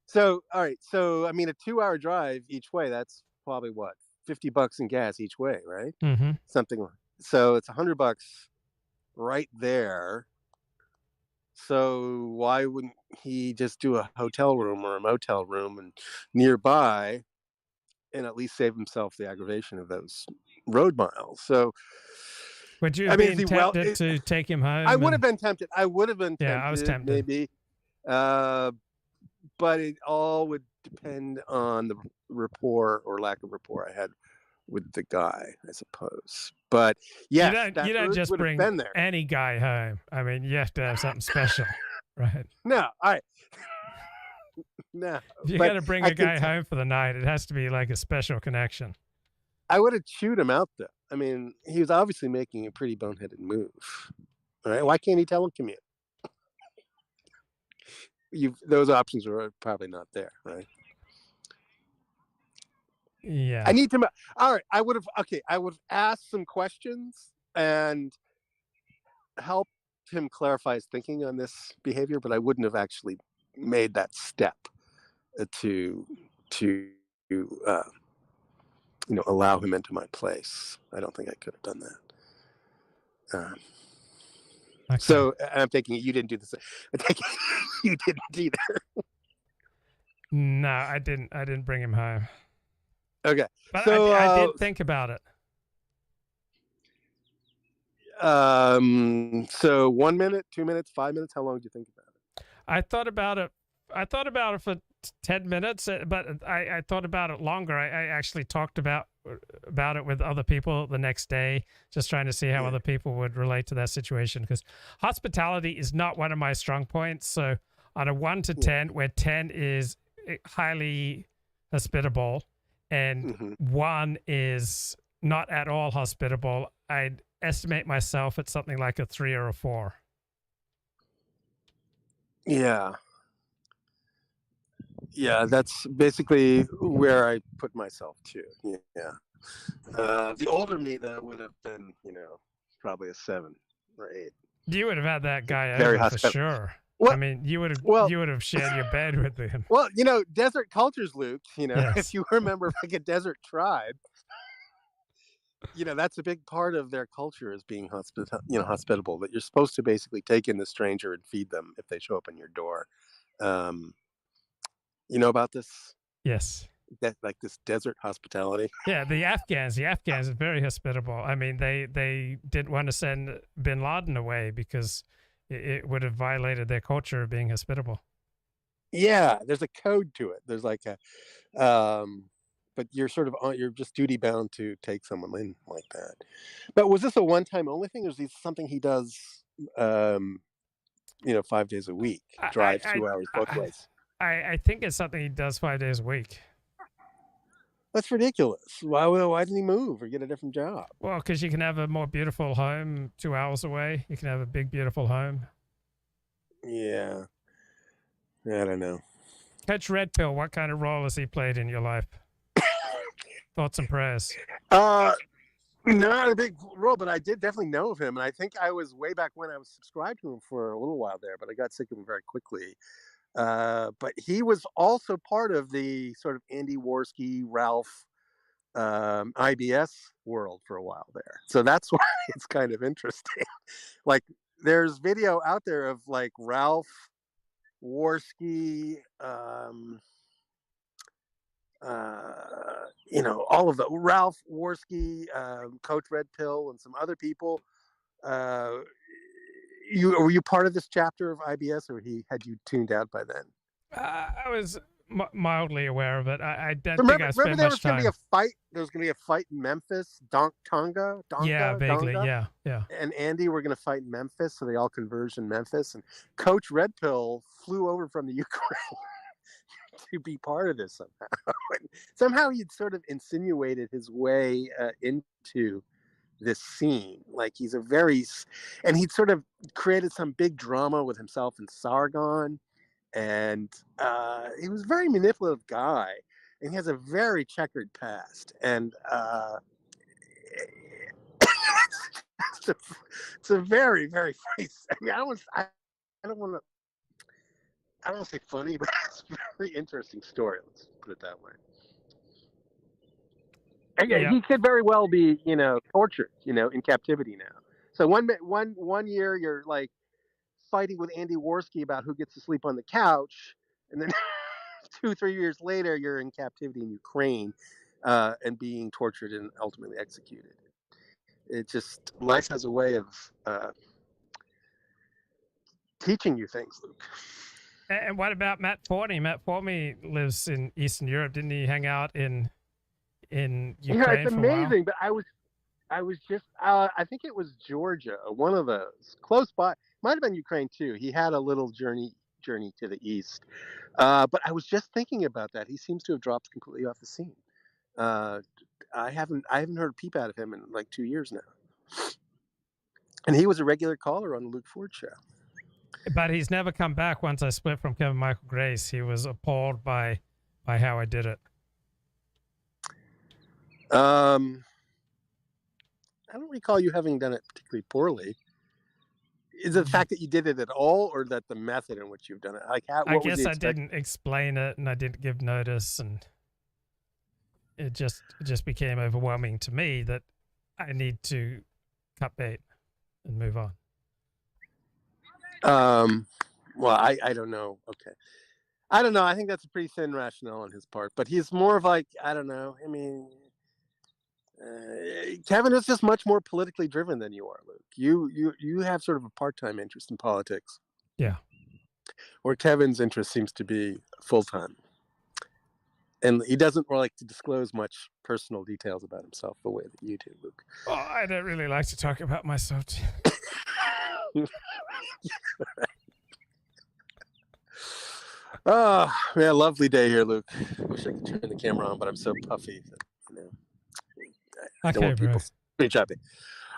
So, all right. So, I mean, a 2-hour drive each way, that's probably what, $50 in gas each way, right? Mm-hmm. Something like, so it's $100 right there. So why wouldn't he just do a hotel room or a motel room and nearby, and at least save himself the aggravation of those road miles? So would you have been tempted to take him home? I would have been tempted. I would have been tempted. Yeah, I was tempted. Maybe. But it all would depend on the rapport or lack of rapport I had with the guy, I suppose. But yes, you don't just bring any guy home. I mean, you have to have something special, right? No, all right. No. If you got to bring a guy home for the night, it has to be like a special connection. I would have chewed him out, though. I mean, he was obviously making a pretty boneheaded move. All right, why can't he telecommute? Those options are probably not there, right? Yeah. I need to. All right, I would have asked some questions and helped him clarify his thinking on this behavior, but I wouldn't have actually made that step to allow him into my place. I don't think I could have done that. Okay. So I'm thinking you didn't do this. I think you didn't either. No, I didn't bring him home. Okay. But So I did think about it. So 1 minute, 2 minutes, 5 minutes. How long did you think about it? I thought about it for 10 minutes, but I thought about it longer. I actually talked about it with other people the next day, just trying to see how other people would relate to that situation, because hospitality is not one of my strong points. So on a 1 to 10, where 10 is highly hospitable and 1 is not at all hospitable, I'd estimate myself at something like a 3 or a 4. Yeah, that's basically where I put myself too. Yeah. The older me, that would have been, probably a 7 or 8. You would have had that guy Very over for hospitable. sure. Well, I mean, you would have shared your bed with him. Well, desert cultures, Luke. Yes. If you remember, like a desert tribe, that's a big part of their culture, is being hospitable. That you're supposed to basically take in the stranger and feed them if they show up in your door. You know about this? Yes. Like this desert hospitality. Yeah, the Afghans are very hospitable. I mean, they didn't want to send bin Laden away because it would have violated their culture of being hospitable. Yeah, there's a code to it. There's like a, but you're you're just duty bound to take someone in like that. But was this a one-time only thing, or is this something he does, 5 days a week, drives 2 hours both ways? I think it's something he does 5 days a week. That's ridiculous. Why didn't he move or get a different job? Well, because you can have a more beautiful home 2 hours away. You can have a big, beautiful home. Yeah. I don't know. Coach Red Pill, what kind of role has he played in your life? Thoughts and prayers. Not a big role, but I did definitely know of him. And I think I was way back when I was subscribed to him for a little while there, but I got sick of him very quickly. But he was also part of the sort of Andy Worski, Ralph, IBS world for a while there. So that's why it's kind of interesting. Like, there's video out there of like Ralph Worski, all of the Ralph Worski, Coach Red Pill, and some other people. Were you part of this chapter of IBS, or had you tuned out by then? I was mildly aware of it. I don't remember, think I spent much time. There was going to be a fight in Memphis. Tonga. Yeah, vaguely. Donga, yeah. And Andy were going to fight in Memphis, so they all converged in Memphis. And Coach Red Pill flew over from the Ukraine to be part of this somehow. And somehow he'd sort of insinuated his way into this scene. Like, and he'd sort of created some big drama with himself and Sargon. And he was a very manipulative guy, and he has a very checkered past. And it's a very, very funny. I mean, I don't want to say funny, but it's a very interesting story. Let's put it that way. And he could very well be, tortured, in captivity now. So one year you're like fighting with Andy Worski about who gets to sleep on the couch, and then 2-3 years later you're in captivity in Ukraine, and being tortured and ultimately executed. It just, life has a way of teaching you things, Luke. And what about Matt Forney? Matt Forney lives in Eastern Europe. Didn't he hang out in Ukraine? Yeah, it's for a while? amazing. But I was just I think it was Georgia, one of those close by. Might have been Ukraine too. He had a little journey to the east. But I was just thinking about that. He seems to have dropped completely off the scene. I haven't heard a peep out of him in like 2 years now. And he was a regular caller on the Luke Ford show. But he's never come back. Once I split from Kevin Michael Grace, he was appalled by how I did it. I don't recall you having done it particularly poorly. Is it the fact that you did it at all, or that the method in which you've done it? Like, I guess I didn't explain it, and I didn't give notice, and it just became overwhelming to me that I need to cut bait and move on. Well, I don't know. Okay. I don't know. I think that's a pretty thin rationale on his part, but he's more of like, I don't know. I mean, Kevin is just much more politically driven than you are, Luke. You have sort of a part-time interest in politics. Yeah. Where Kevin's interest seems to be full-time. And he doesn't like to disclose much personal details about himself the way that you do, Luke. Well, I don't really like to talk about myself. Oh, man, lovely day here, Luke. Wish I could turn the camera on, but I'm so puffy that, I don't want people screenshotting.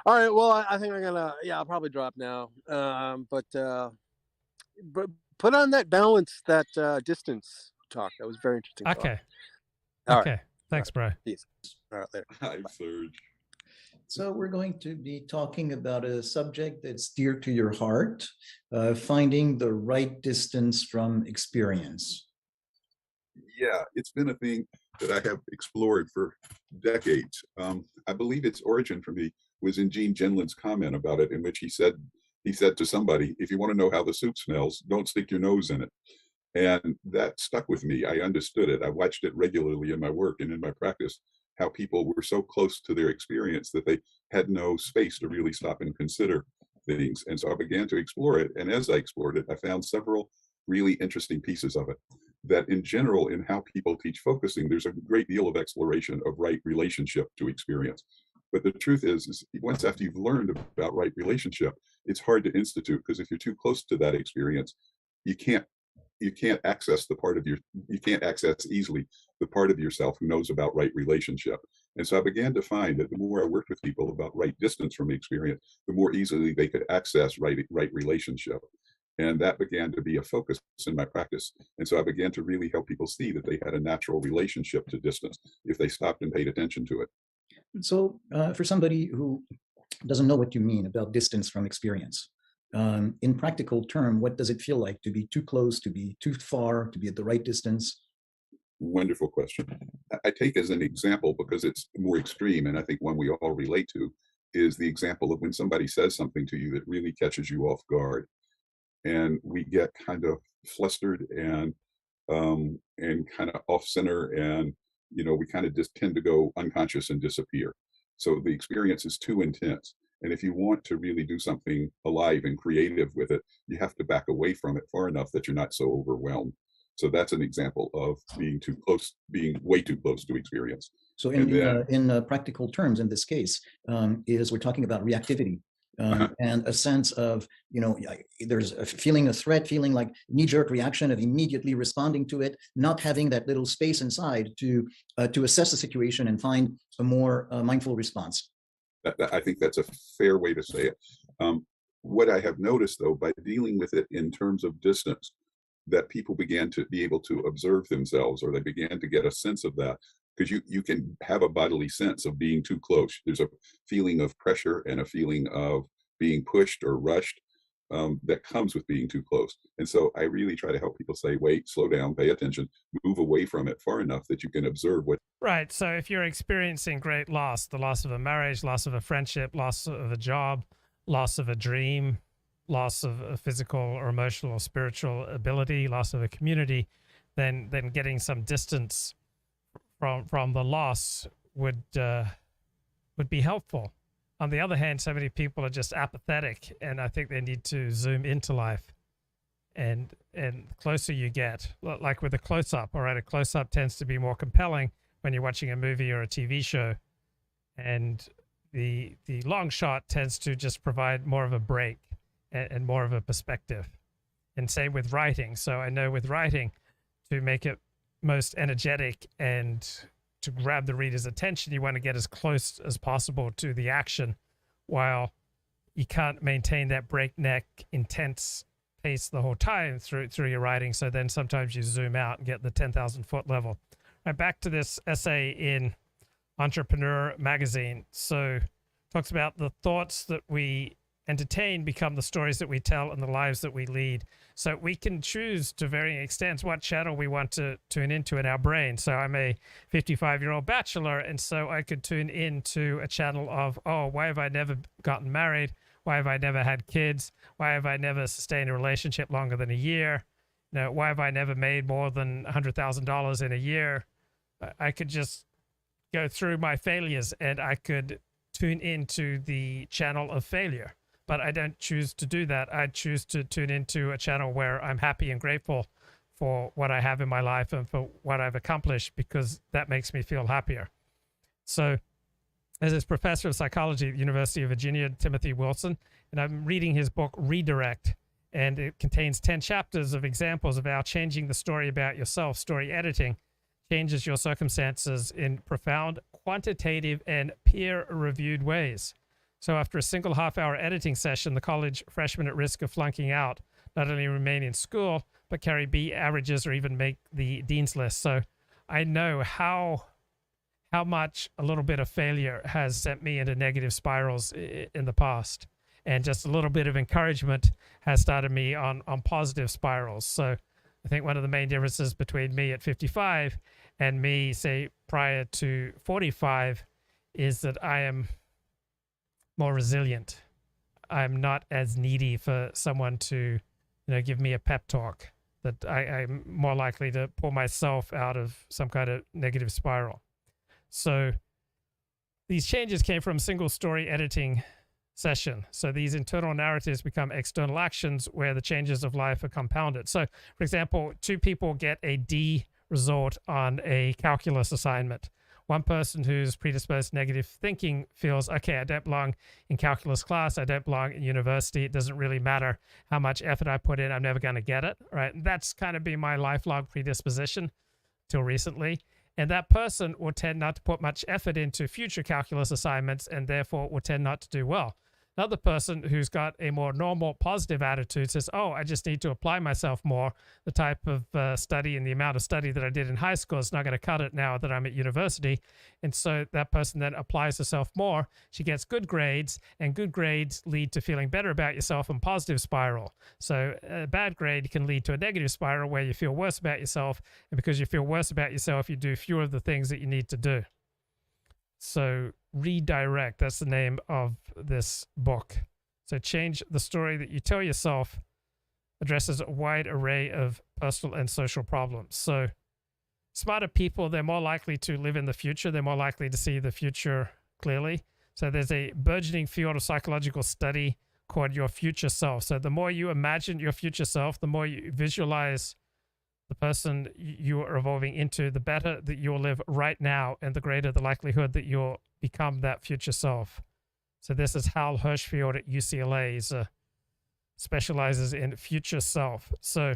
All right, well, I think I'm gonna, I'll probably drop now. But put on that balance, that distance talk. That was very interesting. Okay. All okay. Right. Thanks, bro. Peace. All right, later. Hi, Serge. So we're going to be talking about a subject that's dear to your heart, finding the right distance from experience. Yeah, it's been a thing that I have explored for decades. I believe its origin for me was in Gene Genlin's comment about it, in which he said to somebody, if you want to know how the soup smells, don't stick your nose in it. And that stuck with me. I understood it. I watched it regularly in my work and in my practice, how people were so close to their experience that they had no space to really stop and consider things. And so I began to explore it. And as I explored it, I found several really interesting pieces of it. That in general, in how people teach focusing, there's a great deal of exploration of right relationship to experience. But the truth is once after you've learned about right relationship, it's hard to institute, because if you're too close to that experience, you can't access you can't access easily the part of yourself who knows about right relationship. And so I began to find that the more I worked with people about right distance from the experience, the more easily they could access right relationship. And that began to be a focus in my practice. And so I began to really help people see that they had a natural relationship to distance if they stopped and paid attention to it. So for somebody who doesn't know what you mean about distance from experience, in practical term, what does it feel like to be too close, to be too far, to be at the right distance? Wonderful question. I take as an example, because it's more extreme, and I think one we all relate to, is the example of when somebody says something to you that really catches you off guard. And we get kind of flustered and kind of off center, and we kind of just tend to go unconscious and disappear. So the experience is too intense. And if you want to really do something alive and creative with it, you have to back away from it far enough that you're not so overwhelmed. So that's an example of being too close, being way too close to experience. So in practical terms, in this case, is we're talking about reactivity. And a sense of, there's a feeling of threat, feeling like knee-jerk reaction of immediately responding to it, not having that little space inside to assess the situation and find a more mindful response. I think that's a fair way to say it. What I have noticed, though, by dealing with it in terms of distance, that people began to be able to observe themselves, or they began to get a sense of that. Because you can have a bodily sense of being too close. There's a feeling of pressure and a feeling of being pushed or rushed that comes with being too close. And so I really try to help people say, wait, slow down, pay attention, move away from it far enough that you can observe what. Right. So if you're experiencing great loss, the loss of a marriage, loss of a friendship, loss of a job, loss of a dream, loss of a physical or emotional or spiritual ability, loss of a community, then getting some distance from the loss would be helpful. On the other hand, so many people are just apathetic, and I think they need to zoom into life. And the closer you get, like with a close-up, all right, a close-up tends to be more compelling when you're watching a movie or a TV show, and the long shot tends to just provide more of a break and more of a perspective. And same with writing. So I know with writing, to make it most energetic and to grab the reader's attention, you want to get as close as possible to the action, while you can't maintain that breakneck, intense pace the whole time through your writing. So then sometimes you zoom out and get the 10,000-foot level. Right, back to this essay in Entrepreneur magazine. So talks about the thoughts that we entertain become the stories that we tell and the lives that we lead. So we can choose to varying extents what channel we want to tune into in our brain. So I'm a 55-year-old bachelor, and so I could tune into a channel of, oh, why have I never gotten married? Why have I never had kids? Why have I never sustained a relationship longer than a year? You know, why have I never made more than $100,000 in a year? I could just go through my failures, and I could tune into the channel of failure. But I don't choose to do that. I choose to tune into a channel where I'm happy and grateful for what I have in my life and for what I've accomplished, because that makes me feel happier. So as his professor of psychology at the University of Virginia, Timothy Wilson, and I'm reading his book, Redirect, and it contains 10 chapters of examples of how changing the story about yourself, story editing, changes your circumstances in profound, quantitative, and peer-reviewed ways. So after a single half-hour editing session, the college freshman at risk of flunking out not only remain in school, but carry B averages or even make the dean's list. So I know how much a little bit of failure has sent me into negative spirals in the past. And just a little bit of encouragement has started me on positive spirals. So I think one of the main differences between me at 55 and me, say, prior to 45 is that I am more resilient. I'm not as needy for someone to, give me a pep talk, that I'm more likely to pull myself out of some kind of negative spiral. So these changes came from single story editing session. So these internal narratives become external actions where the changes of life are compounded. So, for example, two people get a D result on a calculus assignment. One person who's predisposed to negative thinking feels, okay, I don't belong in calculus class. I don't belong in university. It doesn't really matter how much effort I put in. I'm never going to get it, right? And that's kind of been my lifelong predisposition till recently. And that person will tend not to put much effort into future calculus assignments and therefore will tend not to do well. Another person who's got a more normal, positive attitude says, oh, I just need to apply myself more. The type of study and the amount of study that I did in high school is not going to cut it now that I'm at university. And so that person then applies herself more. She gets good grades, and good grades lead to feeling better about yourself and positive spiral. So a bad grade can lead to a negative spiral where you feel worse about yourself. And because you feel worse about yourself, you do fewer of the things that you need to do. So Redirect, that's the name of this book. So change the story that you tell yourself addresses a wide array of personal and social problems. So smarter people, they're more likely to live in the future. They're more likely to see the future clearly. So there's a burgeoning field of psychological study called your future self. So the more you imagine your future self, the more you visualize the person you are evolving into, the better that you'll live right now, and the greater the likelihood that you'll become that future self. So this is Hal Hirschfield at UCLA, specializes in future self. So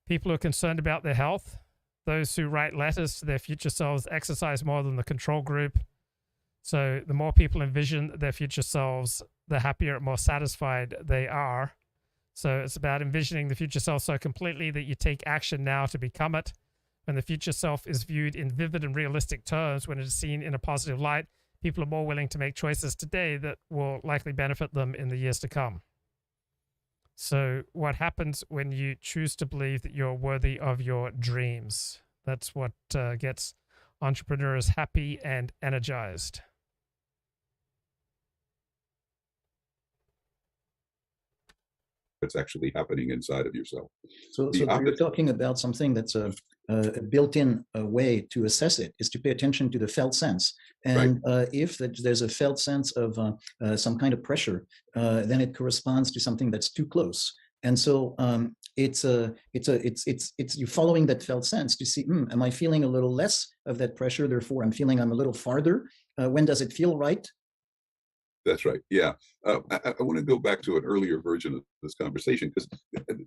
people who are concerned about their health, those who write letters to their future selves exercise more than the control group. So the more people envision their future selves, the happier and more satisfied they are. So it's about envisioning the future self so completely that you take action now to become it. When the future self is viewed in vivid and realistic terms, when it is seen in a positive light, people are more willing to make choices today that will likely benefit them in the years to come. So what happens when you choose to believe that you're worthy of your dreams? That's what gets entrepreneurs happy and energized. What's actually happening inside of yourself. So you're talking about something that's a built-in way to assess it, is to pay attention to the felt sense. And right. If there's a felt sense of some kind of pressure, then it corresponds to something that's too close. And so it's you following that felt sense to see, am I feeling a little less of that pressure? Therefore, I'm a little farther. When does it feel right? That's right. Yeah. I want to go back to an earlier version of this conversation, because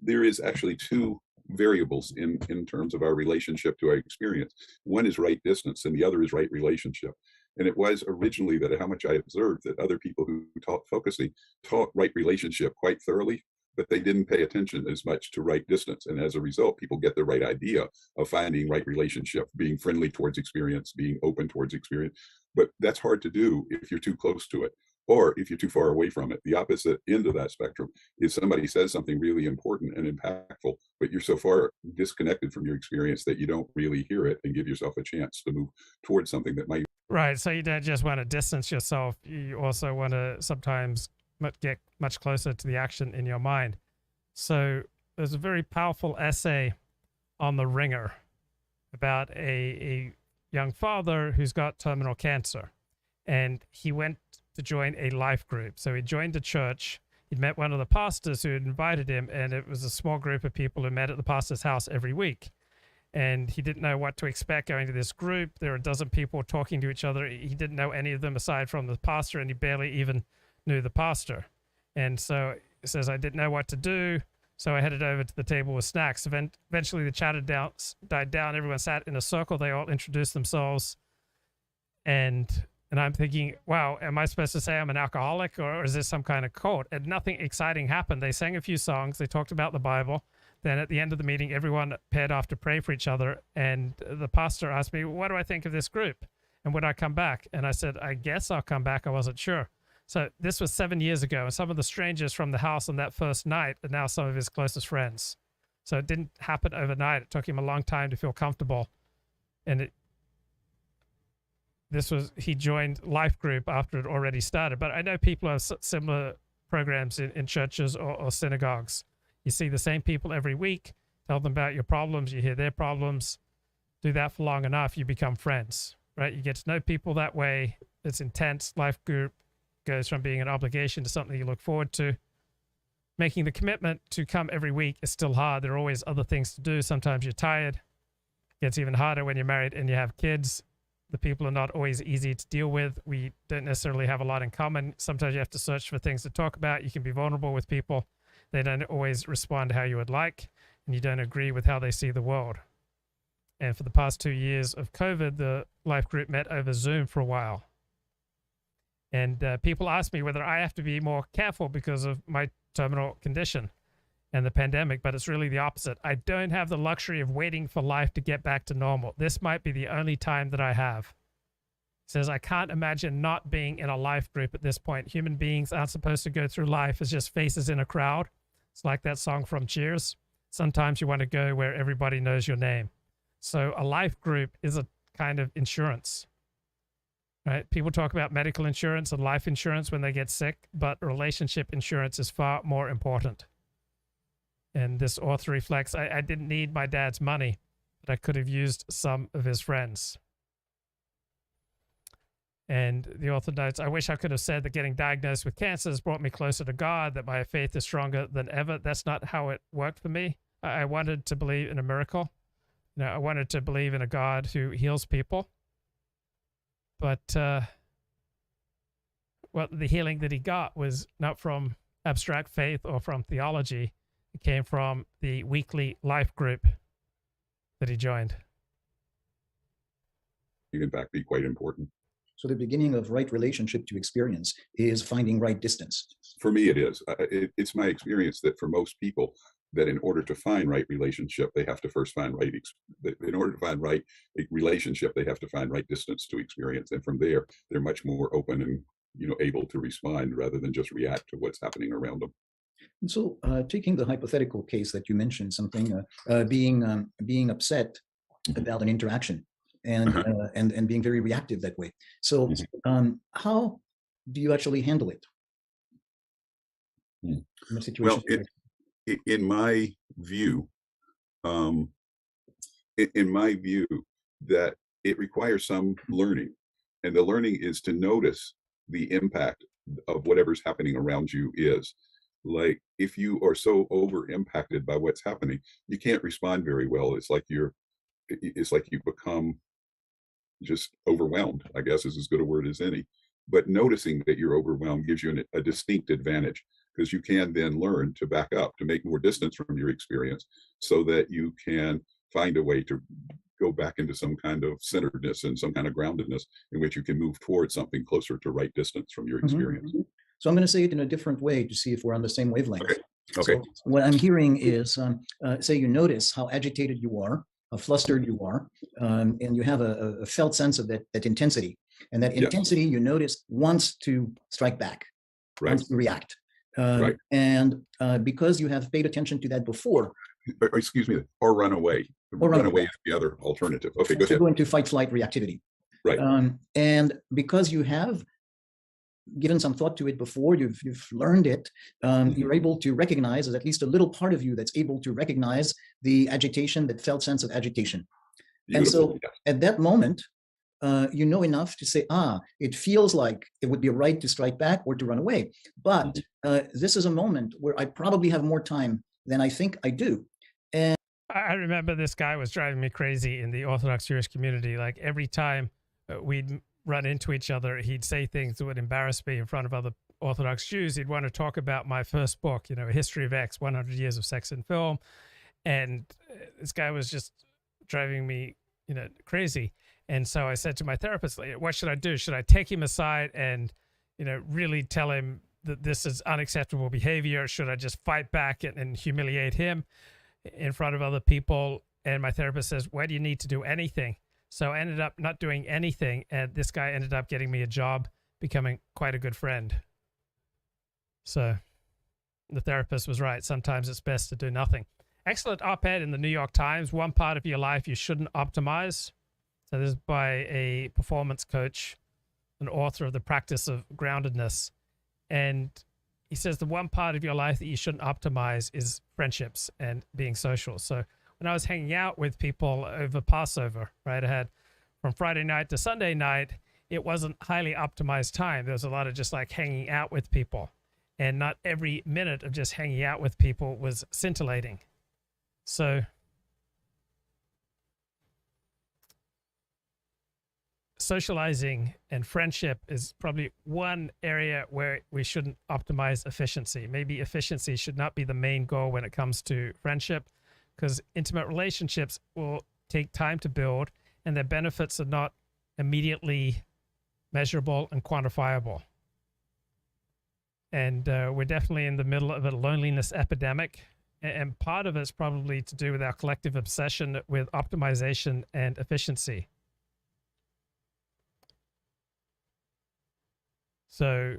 there is actually two variables in terms of our relationship to our experience. One is right distance and the other is right relationship. And it was originally that how much I observed that other people who taught focusing taught right relationship quite thoroughly, but they didn't pay attention as much to right distance. And as a result, people get the right idea of finding right relationship, being friendly towards experience, being open towards experience. But that's hard to do if you're too close to it. Or if you're too far away from it, the opposite end of that spectrum is somebody says something really important and impactful, but you're so far disconnected from your experience that you don't really hear it and give yourself a chance to move towards something that might. Right. So you don't just want to distance yourself. You also want to sometimes get much closer to the action in your mind. So there's a very powerful essay on The Ringer about a young father who's got terminal cancer. And he went to join a life group. So he joined a church. He'd met one of the pastors who had invited him, and it was a small group of people who met at the pastor's house every week. And he didn't know what to expect going to this group. There were a dozen people talking to each other. He didn't know any of them aside from the pastor, and he barely even knew the pastor. And so he says, I didn't know what to do. So I headed over to the table with snacks. Eventually the chatter died down. Everyone sat in a circle. They all introduced themselves. And I'm thinking, wow, am I supposed to say I'm an alcoholic, or is this some kind of cult? And nothing exciting happened. They sang a few songs. They talked about the Bible. Then at the end of the meeting, everyone paired off to pray for each other. And the pastor asked me, what do I think of this group? And would I come back? And I said, I guess I'll come back. I wasn't sure. So this was 7 years ago. And some of the strangers from the house on that first night are now some of his closest friends. So it didn't happen overnight. It took him a long time to feel comfortable. And he joined Life Group after it already started. But I know people have similar programs in churches or synagogues. You see the same people every week, tell them about your problems, you hear their problems, do that for long enough, you become friends, right? You get to know people that way. It's intense. Life Group goes from being an obligation to something you look forward to. Making the commitment to come every week is still hard. There are always other things to do. Sometimes you're tired. It gets even harder when you're married and you have kids. The people are not always easy to deal with. We don't necessarily have a lot in common. Sometimes you have to search for things to talk about. You can be vulnerable with people. They don't always respond how you would like, and you don't agree with how they see the world. And for the past 2 years of COVID, the Life Group met over Zoom for a while. And people ask me whether I have to be more careful because of my terminal condition and the pandemic, but it's really the opposite. I don't have the luxury of waiting for life to get back to normal. This might be the only time that I have. He says, I can't imagine not being in a life group at this point. Human beings aren't supposed to go through life as just faces in a crowd. It's like that song from Cheers. Sometimes you want to go where everybody knows your name. So a life group is a kind of insurance, right? People talk about medical insurance and life insurance when they get sick, but relationship insurance is far more important. And this author reflects, I didn't need my dad's money, but I could have used some of his friends. And the author notes, I wish I could have said that getting diagnosed with cancer has brought me closer to God, that my faith is stronger than ever. That's not how it worked for me. I wanted to believe in a miracle. You know, I wanted to believe in a God who heals people. But the healing that he got was not from abstract faith or from theology. It came from the weekly life group that he joined. In fact, be quite important. So the beginning of right relationship to experience is finding right distance. For me, it is. It's my experience that for most people, that in order to find right relationship, they have to first find right. In order to find right relationship, they have to find right distance to experience, and from there, they're much more open and able to respond rather than just react to what's happening around them. And so, taking the hypothetical case that you mentioned, something being upset about an interaction. And being very reactive that way. So how do you actually handle it? In a situation in my view, that it requires some learning, and the learning is to notice the impact of whatever's happening around you is. Like, if you are so over impacted by what's happening, you can't respond very well. It's like you become just overwhelmed, I guess is as good a word as any. But noticing that you're overwhelmed gives you a distinct advantage, because you can then learn to back up, to make more distance from your experience, so that you can find a way to go back into some kind of centeredness and some kind of groundedness in which you can move towards something closer to right distance from your experience. So I'm going to say it in a different way to see if we're on the same wavelength. Okay. So what I'm hearing is, say you notice how agitated you are, how flustered you are, and you have a felt sense of that intensity. And that intensity, you notice, wants to strike back, wants to react. And because you have paid attention to that before. Excuse me, or run away. Run away is the other alternative. Okay, go ahead. Go into fight-flight reactivity. Right. And because you have given some thought to it before, you've learned it, you're able to recognize, as at least a little part of you that's able to recognize the agitation, that felt sense of agitation. Beautiful. And so at that moment, you know enough to say, it feels like it would be right to strike back or to run away. But this is a moment where I probably have more time than I think I do. And I remember this guy was driving me crazy in the Orthodox Jewish community. Like every time we'd run into each other, he'd say things that would embarrass me in front of other Orthodox Jews. He'd want to talk about my first book, A History of X, 100 Years of Sex in Film. And this guy was just driving me, crazy. And so I said to my therapist, what should I do? Should I take him aside and, really tell him that this is unacceptable behavior? Should I just fight back and humiliate him in front of other people? And my therapist says, why do you need to do anything? So I ended up not doing anything. And this guy ended up getting me a job, becoming quite a good friend. So the therapist was right. Sometimes it's best to do nothing. Excellent op-ed in the New York Times. One part of your life you shouldn't optimize. So this is by a performance coach, an author of The Practice of Groundedness. And he says the one part of your life that you shouldn't optimize is friendships and being social. So when I was hanging out with people over Passover, right, I had from Friday night to Sunday night, it wasn't highly optimized time. There was a lot of just like hanging out with people. And not every minute of just hanging out with people was scintillating. So socializing and friendship is probably one area where we shouldn't optimize efficiency. Maybe efficiency should not be the main goal when it comes to friendship, because intimate relationships will take time to build and their benefits are not immediately measurable and quantifiable. And we're definitely in the middle of a loneliness epidemic. And part of it's probably to do with our collective obsession with optimization and efficiency. So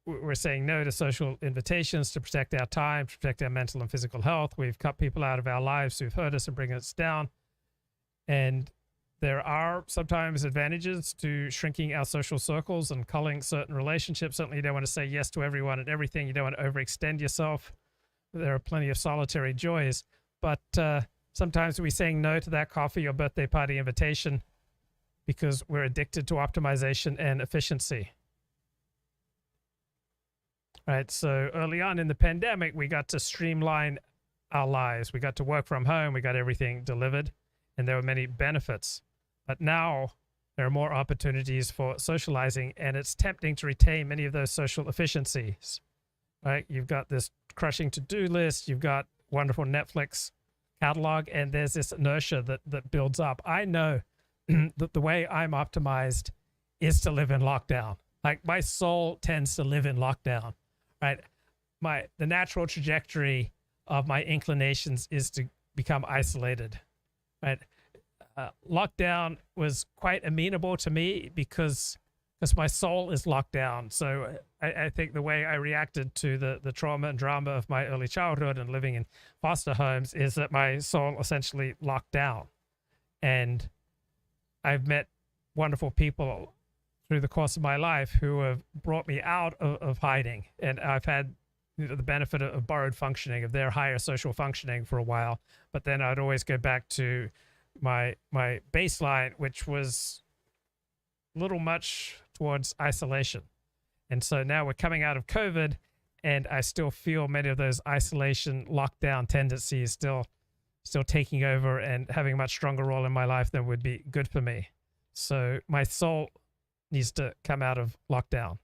we're saying no to social invitations to protect our time, to protect our mental and physical health. We've cut people out of our lives who've hurt us and bring us down. And there are sometimes advantages to shrinking our social circles and culling certain relationships. Certainly you don't want to say yes to everyone and everything. You don't want to overextend yourself. There are plenty of solitary joys. But sometimes we're saying no to that coffee or birthday party invitation because we're addicted to optimization and efficiency. Right, so early on in the pandemic, we got to streamline our lives. We got to work from home. We got everything delivered, and there were many benefits. But now there are more opportunities for socializing, and it's tempting to retain many of those social efficiencies. Right, you've got this crushing to-do list. You've got wonderful Netflix catalog, and there's this inertia that builds up. I know that the way I'm optimized is to live in lockdown. Like my soul tends to live in lockdown. Right, the natural trajectory of my inclinations is to become isolated. Right, lockdown was quite amenable to me because my soul is locked down. So I think the way I reacted to the trauma and drama of my early childhood and living in foster homes is that my soul essentially locked down. And I've met wonderful people through the course of my life who have brought me out of hiding. And I've had the benefit of borrowed functioning, of their higher social functioning for a while. But then I'd always go back to my baseline, which was a little much towards isolation. And so now we're coming out of COVID, and I still feel many of those isolation lockdown tendencies still taking over and having a much stronger role in my life than would be good for me. So my soul needs to come out of lockdown.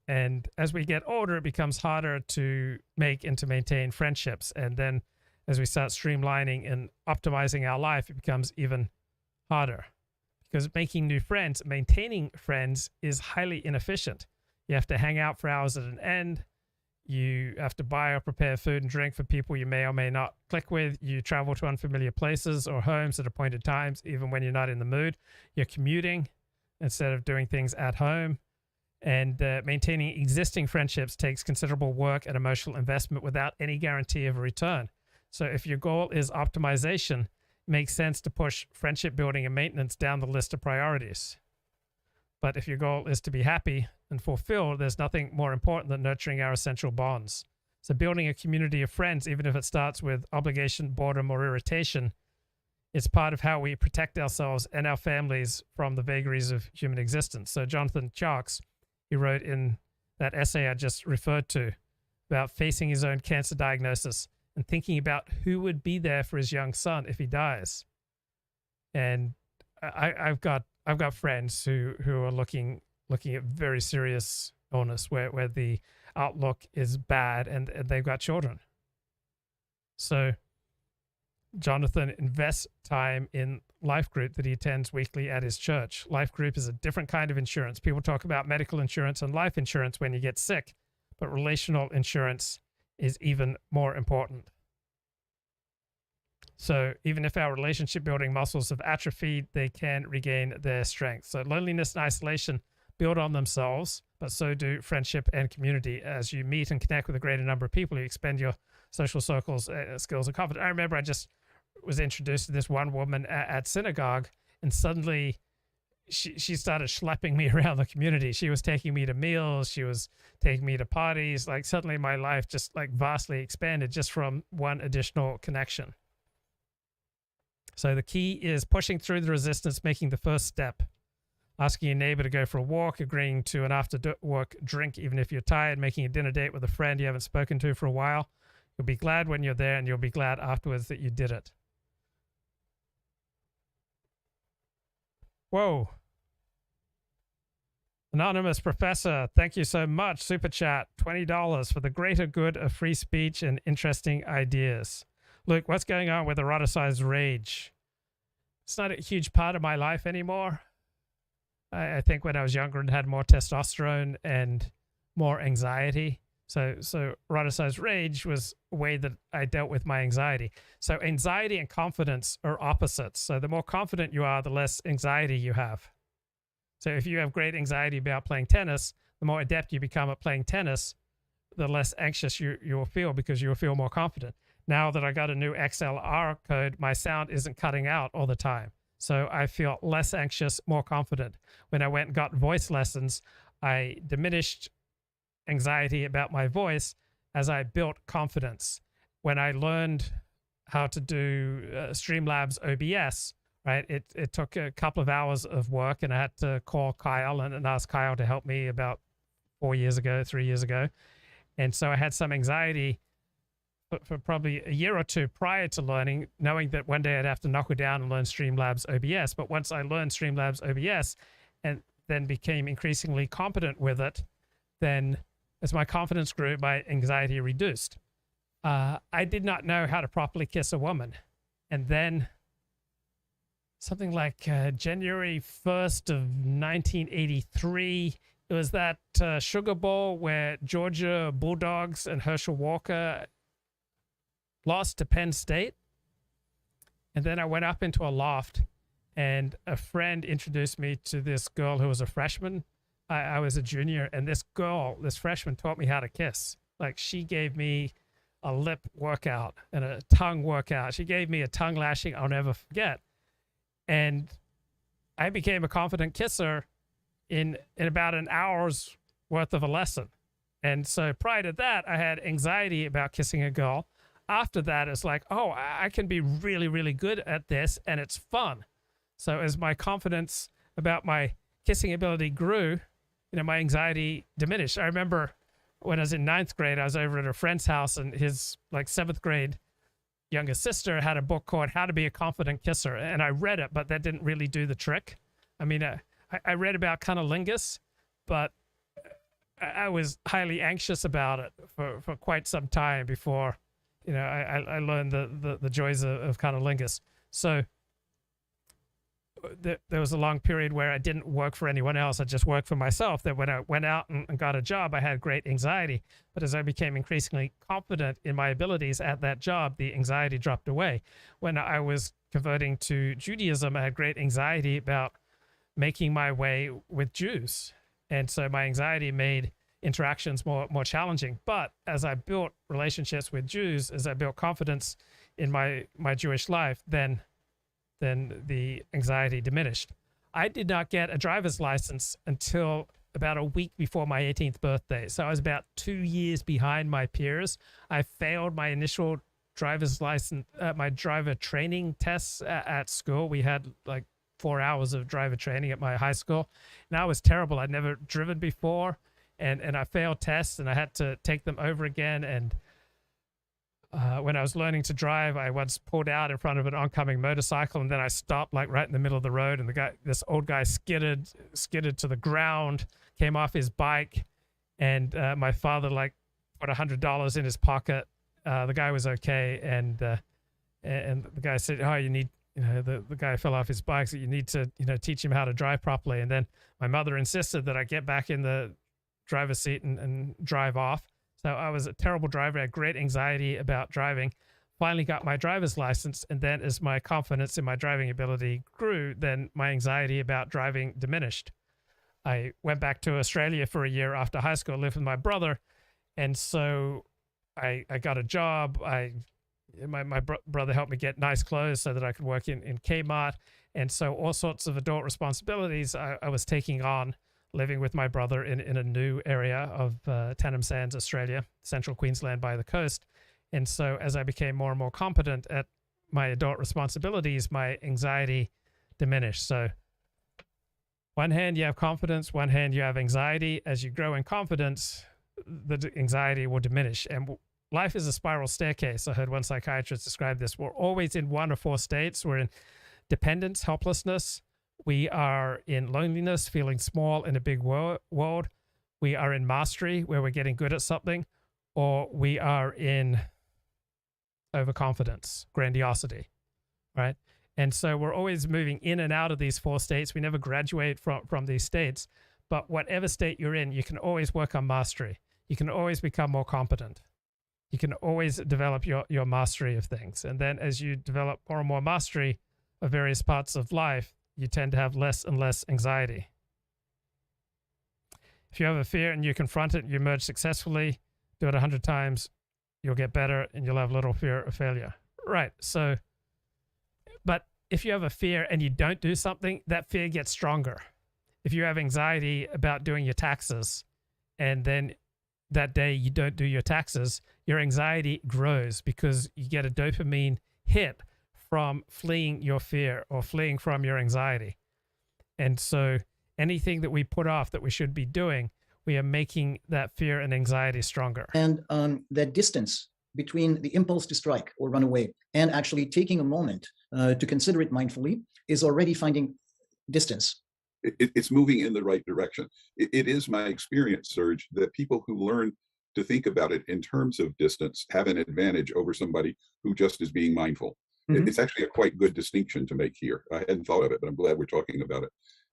And as we get older, it becomes harder to make and to maintain friendships. And then as we start streamlining and optimizing our life, it becomes even harder, because making new friends, maintaining friends is highly inefficient. You have to hang out for hours at an end. You have to buy or prepare food and drink for people you may or may not click with. You travel to unfamiliar places or homes at appointed times, even when you're not in the mood. You're commuting. instead of doing things at home. And maintaining existing friendships takes considerable work and emotional investment without any guarantee of a return. So if your goal is optimization, it makes sense to push friendship building and maintenance down the list of priorities. But if your goal is to be happy and fulfilled, there's nothing more important than nurturing our essential bonds. So building a community of friends, even if it starts with obligation, boredom, or irritation, is part of how we protect ourselves and our families from the vagaries of human existence. So Jonathan Tjarks, he wrote in that essay I just referred to about facing his own cancer diagnosis and thinking about who would be there for his young son if he dies. And I've got friends who are looking at very serious illness where the outlook is bad and they've got children. So Jonathan invests time in life group that he attends weekly at his church. Life group is a different kind of insurance. People talk about medical insurance and life insurance when you get sick, but relational insurance is even more important. So even if our relationship building muscles have atrophied, they can regain their strength. So loneliness and isolation build on themselves, but so do friendship and community. As you meet and connect with a greater number of people, you expand your social circles, skills, and confidence. I remember I just was introduced to this one woman at synagogue, and suddenly she started schlepping me around the community. She was taking me to meals. She was taking me to parties. Like suddenly my life just like vastly expanded just from one additional connection. So the key is pushing through the resistance, making the first step, asking your neighbor to go for a walk, agreeing to an after-work drink, even if you're tired, making a dinner date with a friend you haven't spoken to for a while. You'll be glad when you're there, and you'll be glad afterwards that you did it. Whoa. Anonymous Professor, thank you so much. Super chat, $20 for the greater good of free speech and interesting ideas. Luke, what's going on with eroticized rage? It's not a huge part of my life anymore. I think when I was younger and had more testosterone and more anxiety. So eroticized rage was a way that I dealt with my anxiety. So anxiety and confidence are opposites. So the more confident you are, the less anxiety you have. So if you have great anxiety about playing tennis, the more adept you become at playing tennis, the less anxious you will feel because you will feel more confident. Now that I got a new XLR code, my sound isn't cutting out all the time. So I feel less anxious, more confident. When I went and got voice lessons, I diminished anxiety about my voice as I built confidence. When I learned how to do Streamlabs OBS, right, it took a couple of hours of work, and I had to call Kyle and ask Kyle to help me about 3 years ago. And so I had some anxiety for probably a year or two prior to learning, knowing that one day I'd have to knuckle down and learn Streamlabs OBS. But once I learned Streamlabs OBS and then became increasingly competent with it, then as my confidence grew, my anxiety reduced. I did not know how to properly kiss a woman. And then something like January 1st of 1983, it was that Sugar Bowl where Georgia Bulldogs and Herschel Walker lost to Penn State. And then I went up into a loft, and a friend introduced me to this girl who was a freshman. I was a junior, and this freshman taught me how to kiss. Like, she gave me a lip workout and a tongue workout. She gave me a tongue lashing I'll never forget. And I became a confident kisser in about an hour's worth of a lesson. And so prior to that, I had anxiety about kissing a girl. After that, it's like, oh, I can be really, really good at this, and it's fun. So as my confidence about my kissing ability grew, my anxiety diminished. I remember when I was in 9th grade, I was over at a friend's house, and his 7th grade younger sister had a book called How to Be a Confident Kisser. And I read it, but that didn't really do the trick. I mean, I read about cunnilingus, but I was highly anxious about it for quite some time before I learned the joys of cunnilingus. So there was a long period where I didn't work for anyone else. I just worked for myself. That when I went out and got a job, I had great anxiety. But as I became increasingly confident in my abilities at that job, the anxiety dropped away. When I was converting to Judaism, I had great anxiety about making my way with Jews. And so my anxiety made interactions more challenging. But as I built relationships with Jews, as I built confidence in my Jewish life, then the anxiety diminished. I did not get a driver's license until about a week before my 18th birthday. So I was about 2 years behind my peers. I failed my initial driver's license, my driver training tests at school. We had like 4 hours of driver training at my high school. And I was terrible. I'd never driven before. And I failed tests and I had to take them over again. And when I was learning to drive, I once pulled out in front of an oncoming motorcycle, and then I stopped like right in the middle of the road, and this old guy skidded to the ground, came off his bike, and my father like put $100 in his pocket. The guy was okay, and the guy said, "Oh, you need." The guy fell off his bike, so you need to teach him how to drive properly. And then my mother insisted that I get back in the driver's seat and drive off. So I was a terrible driver. I had great anxiety about driving. Finally got my driver's license, and then as my confidence in my driving ability grew, then my anxiety about driving diminished. I went back to Australia for a year after high school, lived with my brother, and so I got a job. My brother helped me get nice clothes so that I could work in Kmart, and so all sorts of adult responsibilities I was taking on, living with my brother in a new area of Tannum Sands, Australia, central Queensland by the coast. And so as I became more and more competent at my adult responsibilities, my anxiety diminished. So one hand you have confidence, one hand you have anxiety. As you grow in confidence, the anxiety will diminish. And life is a spiral staircase. I heard one psychiatrist describe this. We're always in one of four states. We're in dependence, helplessness. We are in loneliness, feeling small in a big world. We are in mastery, where we're getting good at something, or we are in overconfidence, grandiosity, right? And so we're always moving in and out of these four states. We never graduate from these states, but whatever state you're in, you can always work on mastery. You can always become more competent. You can always develop your mastery of things. And then as you develop more and more mastery of various parts of life, you tend to have less and less anxiety. If you have a fear and you confront it, you emerge successfully, do it 100 times, you'll get better and you'll have little fear of failure. Right. So, but if you have a fear and you don't do something, that fear gets stronger. If you have anxiety about doing your taxes and then that day you don't do your taxes, your anxiety grows because you get a dopamine hit from fleeing your fear or fleeing from your anxiety. And so anything that we put off that we should be doing, we are making that fear and anxiety stronger. And that distance between the impulse to strike or run away and actually taking a moment to consider it mindfully is already finding distance. It's moving in the right direction. It is my experience, Serge, that people who learn to think about it in terms of distance have an advantage over somebody who just is being mindful. Mm-hmm. It's actually a quite good distinction to make here. I hadn't thought of it, but I'm glad we're talking about it.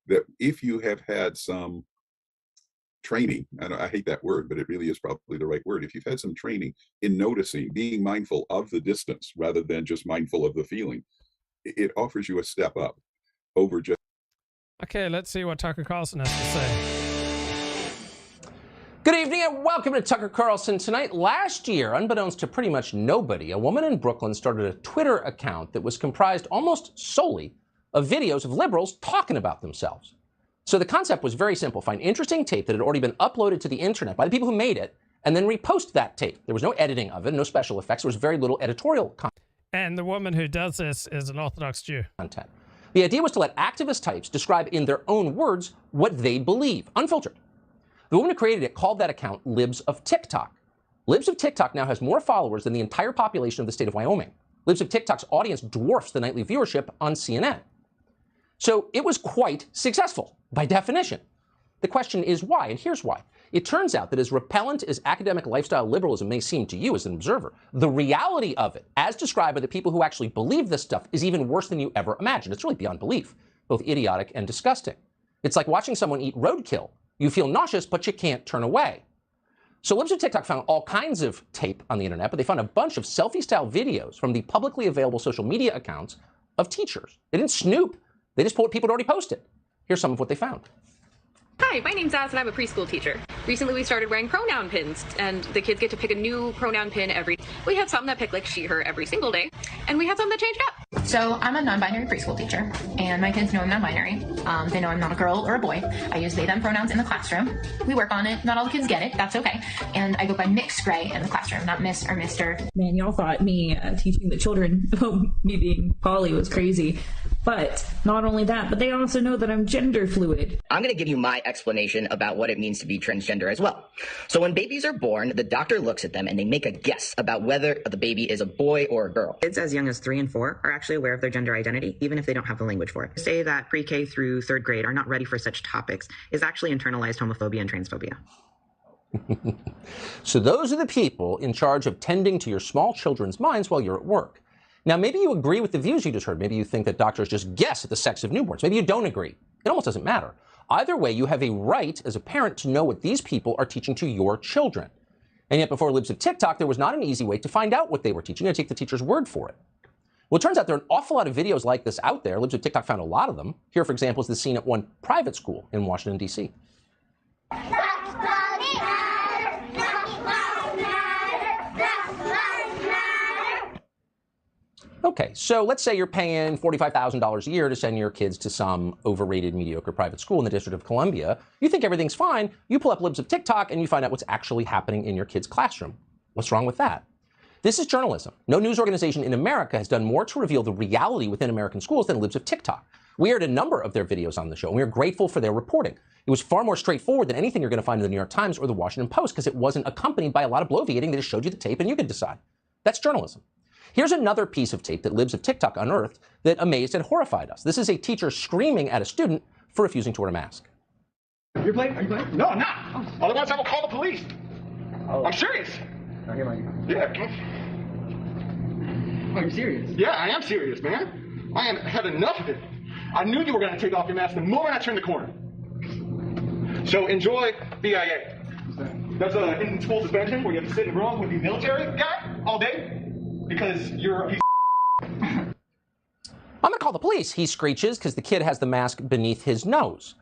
That if you have had some training, and I hate that word, but it really is probably the right word. If you've had some training in noticing, being mindful of the distance rather than just mindful of the feeling, it offers you a step up over just. Okay, let's see what Tucker Carlson has to say. Good evening and welcome to Tucker Carlson Tonight. Last year, unbeknownst to pretty much nobody, a woman in Brooklyn started a Twitter account that was comprised almost solely of videos of liberals talking about themselves. So the concept was very simple. Find interesting tape that had already been uploaded to the internet by the people who made it, and then repost that tape. There was no editing of it, no special effects. There was very little editorial content. And the woman who does this is an Orthodox Jew. The idea was to let activist types describe in their own words what they believe, unfiltered. The woman who created it called that account Libs of Tik Tok. Libs of Tik Tok now has more followers than the entire population of the state of Wyoming. Libs of Tik Tok's audience dwarfs the nightly viewership on CNN. So it was quite successful, by definition. The question is why, and here's why. It turns out that as repellent as academic lifestyle liberalism may seem to you as an observer, the reality of it, as described by the people who actually believe this stuff, is even worse than you ever imagined. It's really beyond belief, both idiotic and disgusting. It's like watching someone eat roadkill. You feel nauseous, but you can't turn away. So Libs of Tik Tok found all kinds of tape on the internet, but they found a bunch of selfie-style videos from the publicly available social media accounts of teachers. They didn't snoop. They just put what people had already posted. Here's some of what they found. Hi, my name's Az and I'm a preschool teacher. Recently we started wearing pronoun pins and the kids get to pick a new pronoun pin every. We have some that pick like she, her every single day and we have some that change up. So I'm a non-binary preschool teacher and my kids know I'm non-binary. They know I'm not a girl or a boy. I use they, them pronouns in the classroom. We work on it. Not all the kids get it. That's okay. And I go by Mix Gray in the classroom, not Miss or Mr. Man, y'all thought me teaching the children about me being poly was crazy. But not only that, but they also know that I'm gender fluid. I'm going to give you my explanation about what it means to be transgender as well. So when babies are born, the doctor looks at them and they make a guess about whether the baby is a boy or a girl. Kids as young as 3 and 4 are actually aware of their gender identity, even if they don't have the language for it. To say that pre-K through 3rd grade are not ready for such topics is actually internalized homophobia and transphobia. So those are the people in charge of tending to your small children's minds while you're at work. Now, maybe you agree with the views you just heard. Maybe you think that doctors just guess at the sex of newborns. Maybe you don't agree. It almost doesn't matter. Either way, you have a right as a parent to know what these people are teaching to your children. And yet before Libs of TikTok, there was not an easy way to find out what they were teaching. You had to take the teacher's word for it. Well, it turns out there are an awful lot of videos like this out there. Libs of TikTok found a lot of them. Here, for example, is the scene at one private school in Washington, D.C. Okay, so let's say you're paying $45,000 a year to send your kids to some overrated, mediocre private school in the District of Columbia. You think everything's fine. You pull up Libs of TikTok and you find out what's actually happening in your kid's classroom. What's wrong with that? This is journalism. No news organization in America has done more to reveal the reality within American schools than Libs of TikTok. We aired a number of their videos on the show, and we are grateful for their reporting. It was far more straightforward than anything you're going to find in the New York Times or the Washington Post because it wasn't accompanied by a lot of bloviating. They just showed you the tape and you could decide. That's journalism. Here's another piece of tape that Libs of TikTok unearthed that amazed and horrified us. This is a teacher screaming at a student for refusing to wear a mask. You're playing? Are you playing? No, I'm not. Otherwise, I will call the police. Oh. I'm serious. Yeah. I'm serious. Yeah, I am serious, man. I have had enough of it. I knew you were going to take off your mask the moment I turned the corner. So enjoy BIA. That's in school suspension where you have to sit in the room with the military guy all day. Because you're a piece of I'm gonna call the police, he screeches, because the kid has the mask beneath his nose.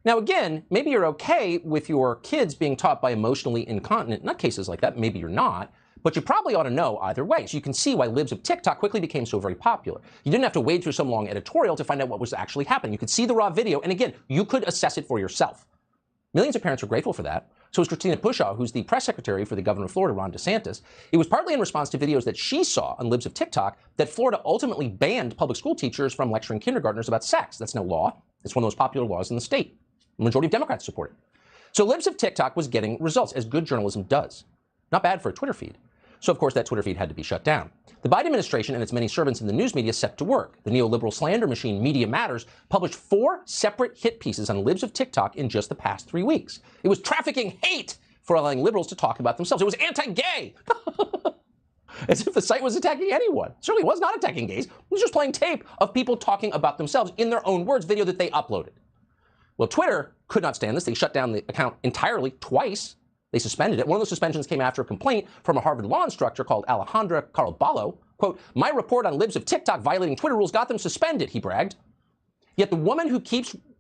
Now again, maybe you're okay with your kids being taught by emotionally incontinent nutcases like that, maybe you're not, but you probably ought to know either way. So you can see why Libs of TikTok quickly became so very popular. You didn't have to wade through some long editorial to find out what was actually happening. You could see the raw video, and again, you could assess it for yourself. Millions of parents are grateful for that. So is Christina Pushaw, who's the press secretary for the governor of Florida, Ron DeSantis. It was partly in response to videos that she saw on Libs of TikTok that Florida ultimately banned public school teachers from lecturing kindergartners about sex. That's no law. It's one of the most popular laws in the state. The majority of Democrats support it. So Libs of TikTok was getting results, as good journalism does. Not bad for a Twitter feed. So, of course, that Twitter feed had to be shut down. The Biden administration and its many servants in the news media set to work. The neoliberal slander machine Media Matters published 4 separate hit pieces on Libs of TikTok in just the past 3 weeks. It was trafficking hate for allowing liberals to talk about themselves. It was anti-gay. As if the site was attacking anyone. It certainly was not attacking gays. It was just playing tape of people talking about themselves in their own words, video that they uploaded. Well, Twitter could not stand this. They shut down the account entirely twice. They suspended it. One of those suspensions came after a complaint from a Harvard law instructor called Alejandra Caraballo. Quote, "My report on Libs of TikTok violating Twitter rules got them suspended," he bragged. Yet the woman who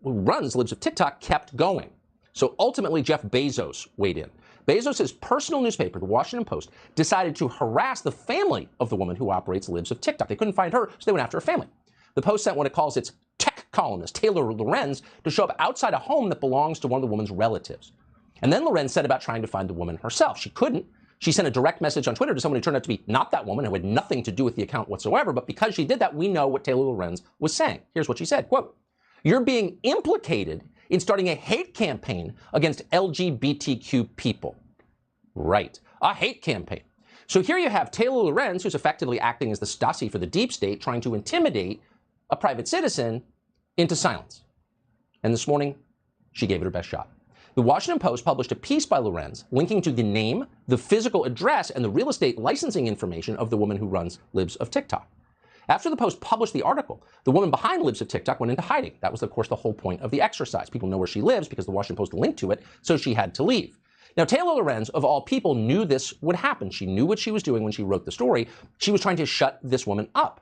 runs Libs of TikTok kept going. So ultimately, Jeff Bezos weighed in. Bezos' personal newspaper, the Washington Post, decided to harass the family of the woman who operates Libs of TikTok. They couldn't find her, so they went after her family. The Post sent what it calls its tech columnist, Taylor Lorenz, to show up outside a home that belongs to one of the woman's relatives. And then Lorenz set about trying to find the woman herself. She couldn't. She sent a direct message on Twitter to someone who turned out to be not that woman, who had nothing to do with the account whatsoever. But because she did that, we know what Taylor Lorenz was saying. Here's what she said, quote, "You're being implicated in starting a hate campaign against LGBTQ people." Right. A hate campaign. So here you have Taylor Lorenz, who's effectively acting as the Stasi for the deep state, trying to intimidate a private citizen into silence. And this morning, she gave it her best shot. The Washington Post published a piece by Lorenz linking to the name, the physical address, and the real estate licensing information of the woman who runs Libs of TikTok. After the Post published the article, the woman behind Libs of TikTok went into hiding. That was, of course, the whole point of the exercise. People know where she lives because the Washington Post linked to it, so she had to leave. Now, Taylor Lorenz, of all people, knew this would happen. She knew what she was doing when she wrote the story. She was trying to shut this woman up.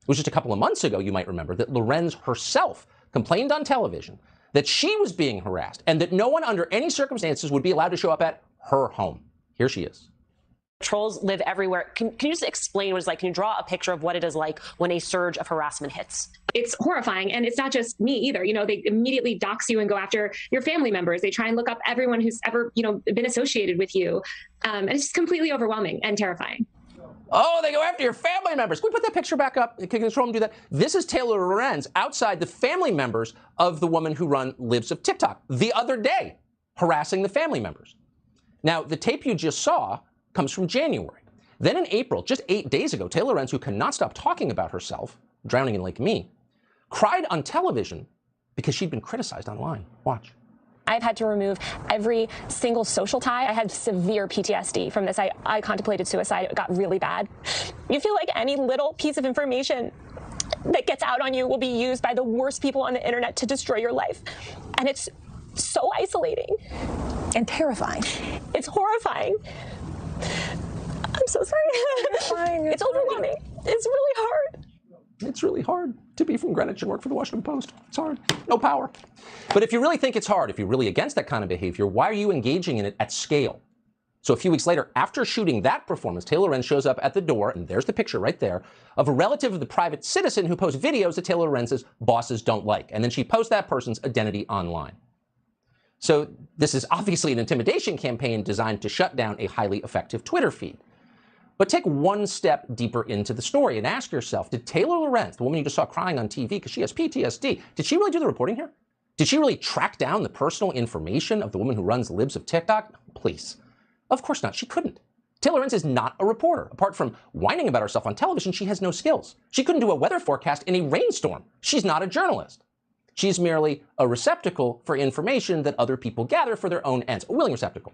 It was just a couple of months ago, you might remember, that Lorenz herself complained on television that she was being harassed and that no one under any circumstances would be allowed to show up at her home. Here she is. Trolls live everywhere. Can you just explain what it's like? Can you draw a picture of what it is like when a surge of harassment hits? It's horrifying. And it's not just me either. You know, they immediately dox you and go after your family members. They try and look up everyone who's ever, you know, been associated with you. And it's just completely overwhelming and terrifying. Oh, they go after your family members. Can we put that picture back up? Can control them do that? This is Taylor Lorenz outside the family members of the woman who run Libs of Tik Tok the other day, harassing the family members. Now, the tape you just saw comes from January. Then in April, just 8 days ago, Taylor Lorenz, who cannot stop talking about herself, drowning in Lake Me, cried on television because she'd been criticized online. Watch. I've had to remove every single social tie. I had severe PTSD from this. I contemplated suicide. It got really bad. You feel like any little piece of information that gets out on you will be used by the worst people on the internet to destroy your life. And it's so isolating. And terrifying. It's horrifying. I'm so sorry. It's overwhelming. It's really hard. It's really hard to be from Greenwich and work for the Washington Post. It's hard. No power. But if you really think it's hard, if you're really against that kind of behavior, why are you engaging in it at scale? So a few weeks later, after shooting that performance, Taylor Lorenz shows up at the door, and there's the picture right there, of a relative of the private citizen who posts videos that Taylor Lorenz's bosses don't like. And then she posts that person's identity online. So this is obviously an intimidation campaign designed to shut down a highly effective Twitter feed. But take one step deeper into the story and ask yourself, did Taylor Lorenz, the woman you just saw crying on TV because she has PTSD, did she really do the reporting here? Did she really track down the personal information of the woman who runs Libs of Tik Tok? Please. Of course not. She couldn't. Taylor Lorenz is not a reporter. Apart from whining about herself on television, she has no skills. She couldn't do a weather forecast in a rainstorm. She's not a journalist. She's merely a receptacle for information that other people gather for their own ends, a willing receptacle.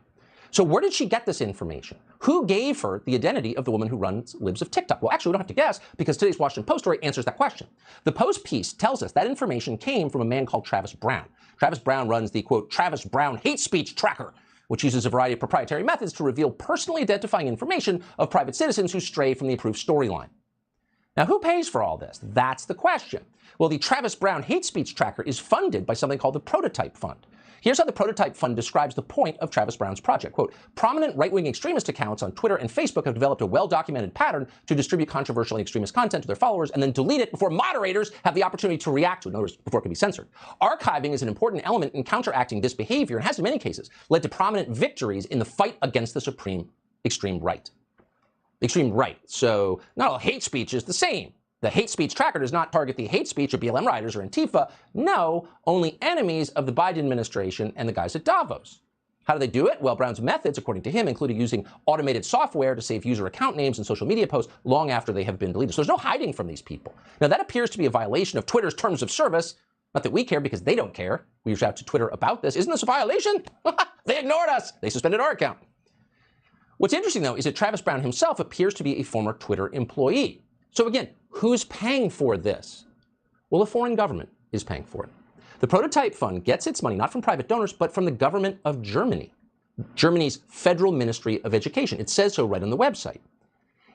So where did she get this information? Who gave her the identity of the woman who runs Libs of Tik Tok? Well, actually, we don't have to guess because today's Washington Post story answers that question. The Post piece tells us that information came from a man called Travis Brown. Travis Brown runs the, quote, Travis Brown hate speech tracker, which uses a variety of proprietary methods to reveal personally identifying information of private citizens who stray from the approved storyline. Now, who pays for all this? That's the question. Well, the Travis Brown hate speech tracker is funded by something called the Prototype Fund. Here's how the Prototype Fund describes the point of Travis Brown's project. Quote, prominent right-wing extremist accounts on Twitter and Facebook have developed a well-documented pattern to distribute controversial and extremist content to their followers and then delete it before moderators have the opportunity to react to it, in other words, before it can be censored. Archiving is an important element in counteracting this behavior and has, in many cases, led to prominent victories in the fight against the extreme right. Extreme right. So not all hate speech is the same. The hate speech tracker does not target the hate speech of BLM riders or Antifa. No, only enemies of the Biden administration and the guys at Davos. How do they do it? Well, Brown's methods, according to him, included using automated software to save user account names and social media posts long after they have been deleted. So there's no hiding from these people. Now, that appears to be a violation of Twitter's terms of service. Not that we care because they don't care. We reached out to Twitter about this. Isn't this a violation? They ignored us. They suspended our account. What's interesting, though, is that Travis Brown himself appears to be a former Twitter employee. So again, who's paying for this? Well, a foreign government is paying for it. The Prototype Fund gets its money not from private donors, but from the government of Germany, Germany's Federal Ministry of Education. It says so right on the website.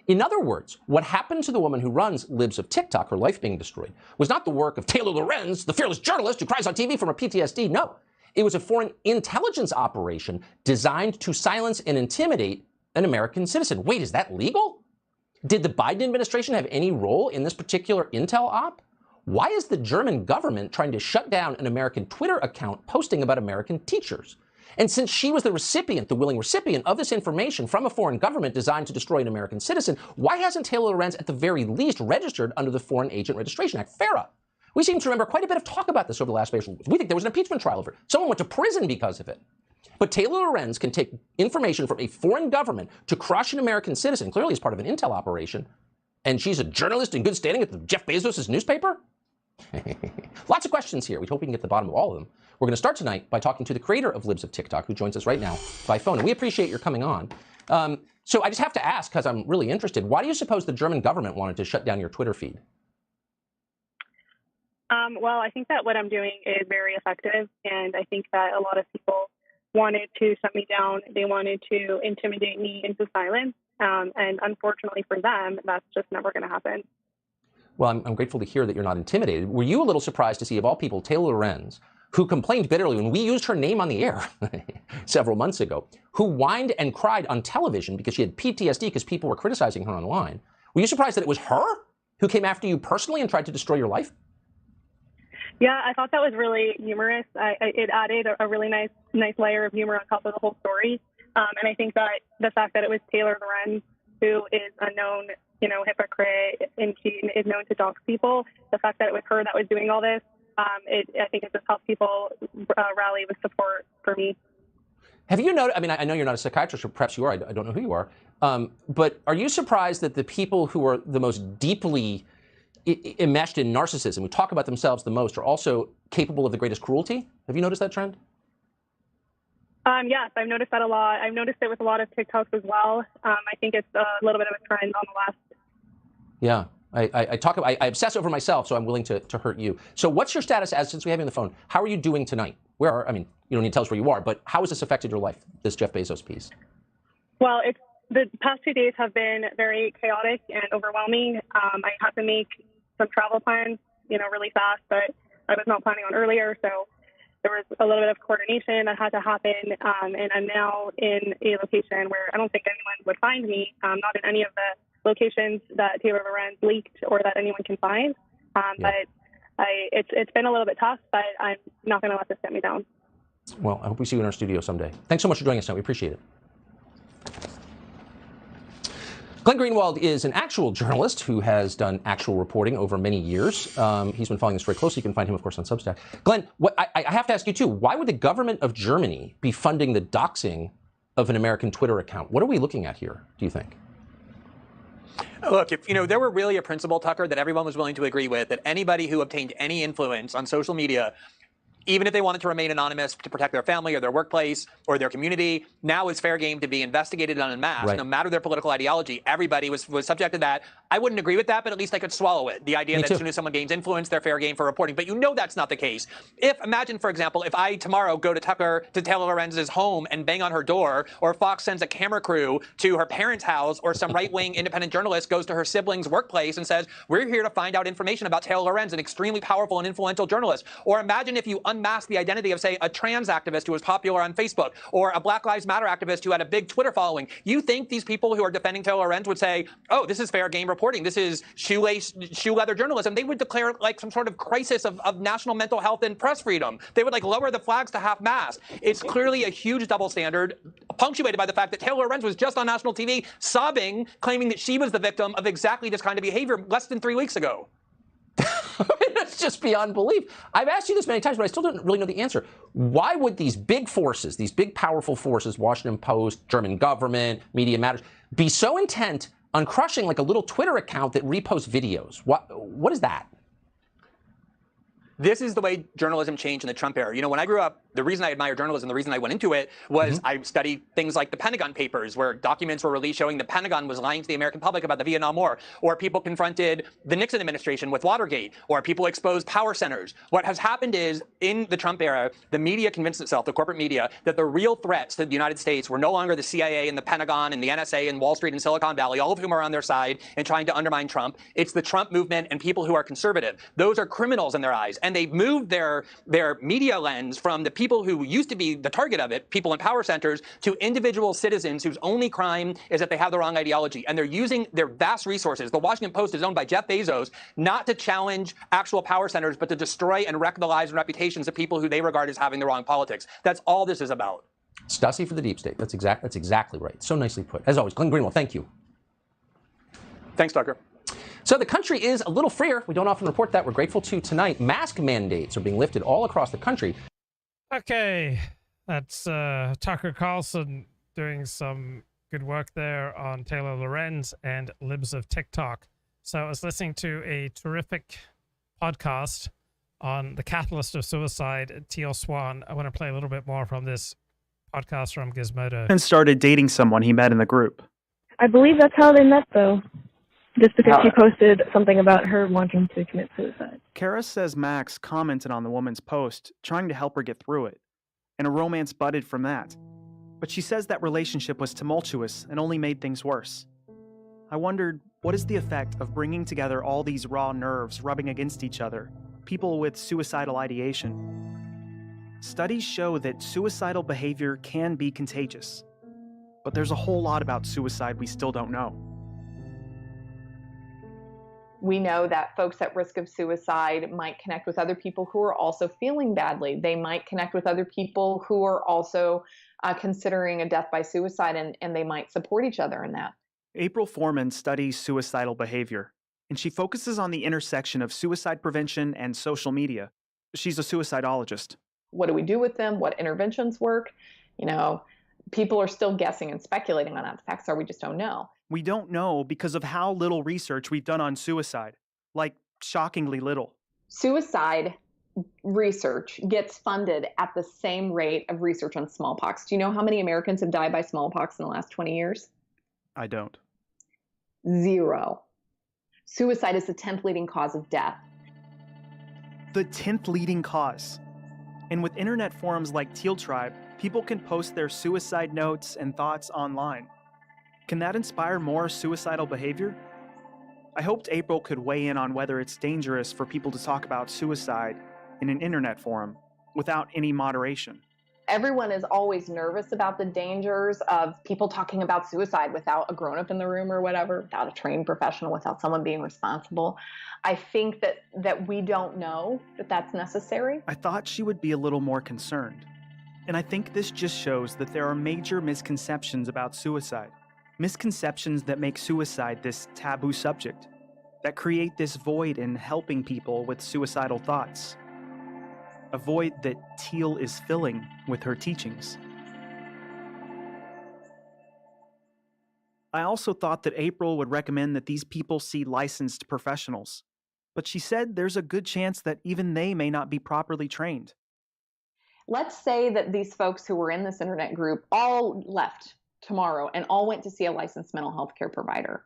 In other words, what happened to the woman who runs Libs of Tik Tok, her life being destroyed, was not the work of Taylor Lorenz, the fearless journalist who cries on TV from her PTSD. No, it was a foreign intelligence operation designed to silence and intimidate an American citizen. Wait, is that legal? Did the Biden administration have any role in this particular intel op? Why is the German government trying to shut down an American Twitter account posting about American teachers? And since she was the recipient, the willing recipient of this information from a foreign government designed to destroy an American citizen, why hasn't Taylor Lorenz at the very least registered under the Foreign Agent Registration Act, FARA? We seem to remember quite a bit of talk about this over the last few weeks. We think there was an impeachment trial over it. Someone went to prison because of it. But Taylor Lorenz can take information from a foreign government to crush an American citizen, clearly as part of an intel operation, and she's a journalist in good standing at Jeff Bezos' newspaper? Lots of questions here. We hope we can get to the bottom of all of them. We're going to start tonight by talking to the creator of Libs of Tik Tok, who joins us right now by phone, and we appreciate your coming on. So I just have to ask, because I'm really interested, why do you suppose the German government wanted to shut down your Twitter feed? Well, I think that what I'm doing is very effective, and I think that a lot of people wanted to shut me down. They wanted to intimidate me into silence. And unfortunately for them, that's just never going to happen. Well, I'm grateful to hear that you're not intimidated. Were you a little surprised to see, of all people, Taylor Lorenz, who complained bitterly when we used her name on the air several months ago, who whined and cried on television because she had PTSD because people were criticizing her online? Were you surprised that it was her who came after you personally and tried to destroy your life? Yeah, I thought that was really humorous. It added a really nice layer of humor on top of the whole story. And I think that the fact that it was Taylor Lorenz, who is a known, hypocrite and she is known to dox people, the fact that it was her that was doing all this, I think it just helped people rally with support for me. Have you noticed, I know you're not a psychiatrist, or perhaps you are, I don't know who you are, but are you surprised that the people who are the most deeply enmeshed in narcissism, who talk about themselves the most, are also capable of the greatest cruelty? Have you noticed that trend? Yes, I've noticed that a lot. I've noticed it with a lot of TikToks as well. I think it's a little bit of a trend on the left. Yeah, I obsess over myself, so I'm willing to hurt you. So what's your status since we have you on the phone? How are you doing tonight? You don't need to tell us where you are, but how has this affected your life, this Jeff Bezos piece? Well, the past 2 days have been very chaotic and overwhelming. I had to make some travel plans, really fast, but I was not planning on earlier, so there was a little bit of coordination that had to happen, and I'm now in a location where I don't think anyone would find me, not in any of the locations that Taylor Lorenz leaked or that anyone can find. But it's been a little bit tough, but I'm not going to let this get me down. Well, I hope we see you in our studio someday. Thanks so much for joining us tonight. We appreciate it. Glenn Greenwald is an actual journalist who has done actual reporting over many years. He's been following this very closely. You can find him, of course, on Substack. Glenn, I have to ask you, too, why would the government of Germany be funding the doxing of an American Twitter account? What are we looking at here, do you think? Look, if there were really a principle, Tucker, that everyone was willing to agree with, that anybody who obtained any influence on social media, even if they wanted to remain anonymous to protect their family or their workplace or their community, now is fair game to be investigated en masse. Right. No matter their political ideology, everybody was subject to that. I wouldn't agree with that, but at least I could swallow it. The idea that as soon as someone gains influence, they're fair game for reporting. But that's not the case. Imagine, for example, if I tomorrow go to Taylor Lorenz's home and bang on her door, or Fox sends a camera crew to her parents' house, or some right-wing independent journalist goes to her sibling's workplace and says, we're here to find out information about Taylor Lorenz, an extremely powerful and influential journalist. Or imagine if you unmask the identity of, say, a trans activist who was popular on Facebook, or a Black Lives Matter activist who had a big Twitter following. You think these people who are defending Taylor Lorenz would say, oh, this is fair game reporting, this is shoe leather journalism? They would declare like some sort of crisis of national mental health and press freedom. They would lower the flags to half-mast. It's clearly a huge double standard, punctuated by the fact that Taylor Lorenz was just on national TV sobbing, claiming that she was the victim of exactly this kind of behavior less than 3 weeks ago. That's just beyond belief. I've asked you this many times, but I still don't really know the answer. Why would these big forces, these big powerful forces, Washington Post, German government, Media Matters, be so intent on crushing a little Twitter account that reposts videos? What is that? This is the way journalism changed in the Trump era. When I grew up, the reason I admire journalism, the reason I went into it was I studied things like the Pentagon Papers, where documents were released showing the Pentagon was lying to the American public about the Vietnam War, or people confronted the Nixon administration with Watergate, or people exposed power centers. What has happened is, in the Trump era, the media convinced itself, the corporate media, that the real threats to the United States were no longer the CIA and the Pentagon and the NSA and Wall Street and Silicon Valley, all of whom are on their side and trying to undermine Trump. It's the Trump movement and people who are conservative. Those are criminals in their eyes, and they've moved their media lens from the people who used to be the target of it, people in power centers, to individual citizens whose only crime is that they have the wrong ideology. And they're using their vast resources. The Washington Post is owned by Jeff Bezos, not to challenge actual power centers, but to destroy and wreck the lives and reputations of people who they regard as having the wrong politics. That's all this is about. Stussy for the deep state. That's exactly right. So nicely put. As always, Glenn Greenwald, thank you. Thanks, Tucker. So the country is a little freer. We don't often report that. We're grateful to tonight. Mask mandates are being lifted all across the country. Okay, that's Tucker Carlson doing some good work there on Taylor Lorenz and Libs of Tik Tok. So I was listening to a terrific podcast on the catalyst of suicide, Teal Swan. I want to play a little bit more from this podcast from Gizmodo. And started dating someone he met in the group. I believe that's how they met, though. Just because she posted something about her wanting to commit suicide. Kara says Max commented on the woman's post, trying to help her get through it, and a romance budded from that. But she says that relationship was tumultuous and only made things worse. I wondered, What is the effect of bringing together all these raw nerves rubbing against each other, people with suicidal ideation? Studies show that suicidal behavior can be contagious, but there's a whole lot about suicide we still don't know. We know that folks at risk of suicide might connect with other people who are also feeling badly. They might connect with other people who are also considering a death by suicide, and they might support each other in that. April Foreman studies suicidal behavior, and she focuses on the intersection of suicide prevention and social media. She's a suicidologist. What do we do with them? What interventions work? You know, people are still guessing and speculating on that. The facts are we just don't know. We don't know because of how little research we've done on suicide, like shockingly little. Suicide research gets funded at the same rate of research on smallpox. Do you know how many Americans have died by smallpox in the last 20 years? I don't. 0. Suicide is the 10th leading cause of death. The 10th leading cause. And with internet forums like Teal Tribe, people can post their suicide notes and thoughts online. Can that inspire more suicidal behavior? I hoped April could weigh in on whether it's dangerous for people to talk about suicide in an internet forum without any moderation. Everyone is always nervous about the dangers of people talking about suicide without a grown-up in the room or whatever, without a trained professional, without someone being responsible. I think that we don't know that that's necessary. I thought she would be a little more concerned. And I think this just shows that there are major misconceptions about suicide. Misconceptions that make suicide this taboo subject, that create this void in helping people with suicidal thoughts. A void that Teal is filling with her teachings. I also thought that April would recommend that these people see licensed professionals, but she said there's a good chance that even they may not be properly trained. Let's say that these folks who were in this internet group all left tomorrow and all went to see a licensed mental health care provider.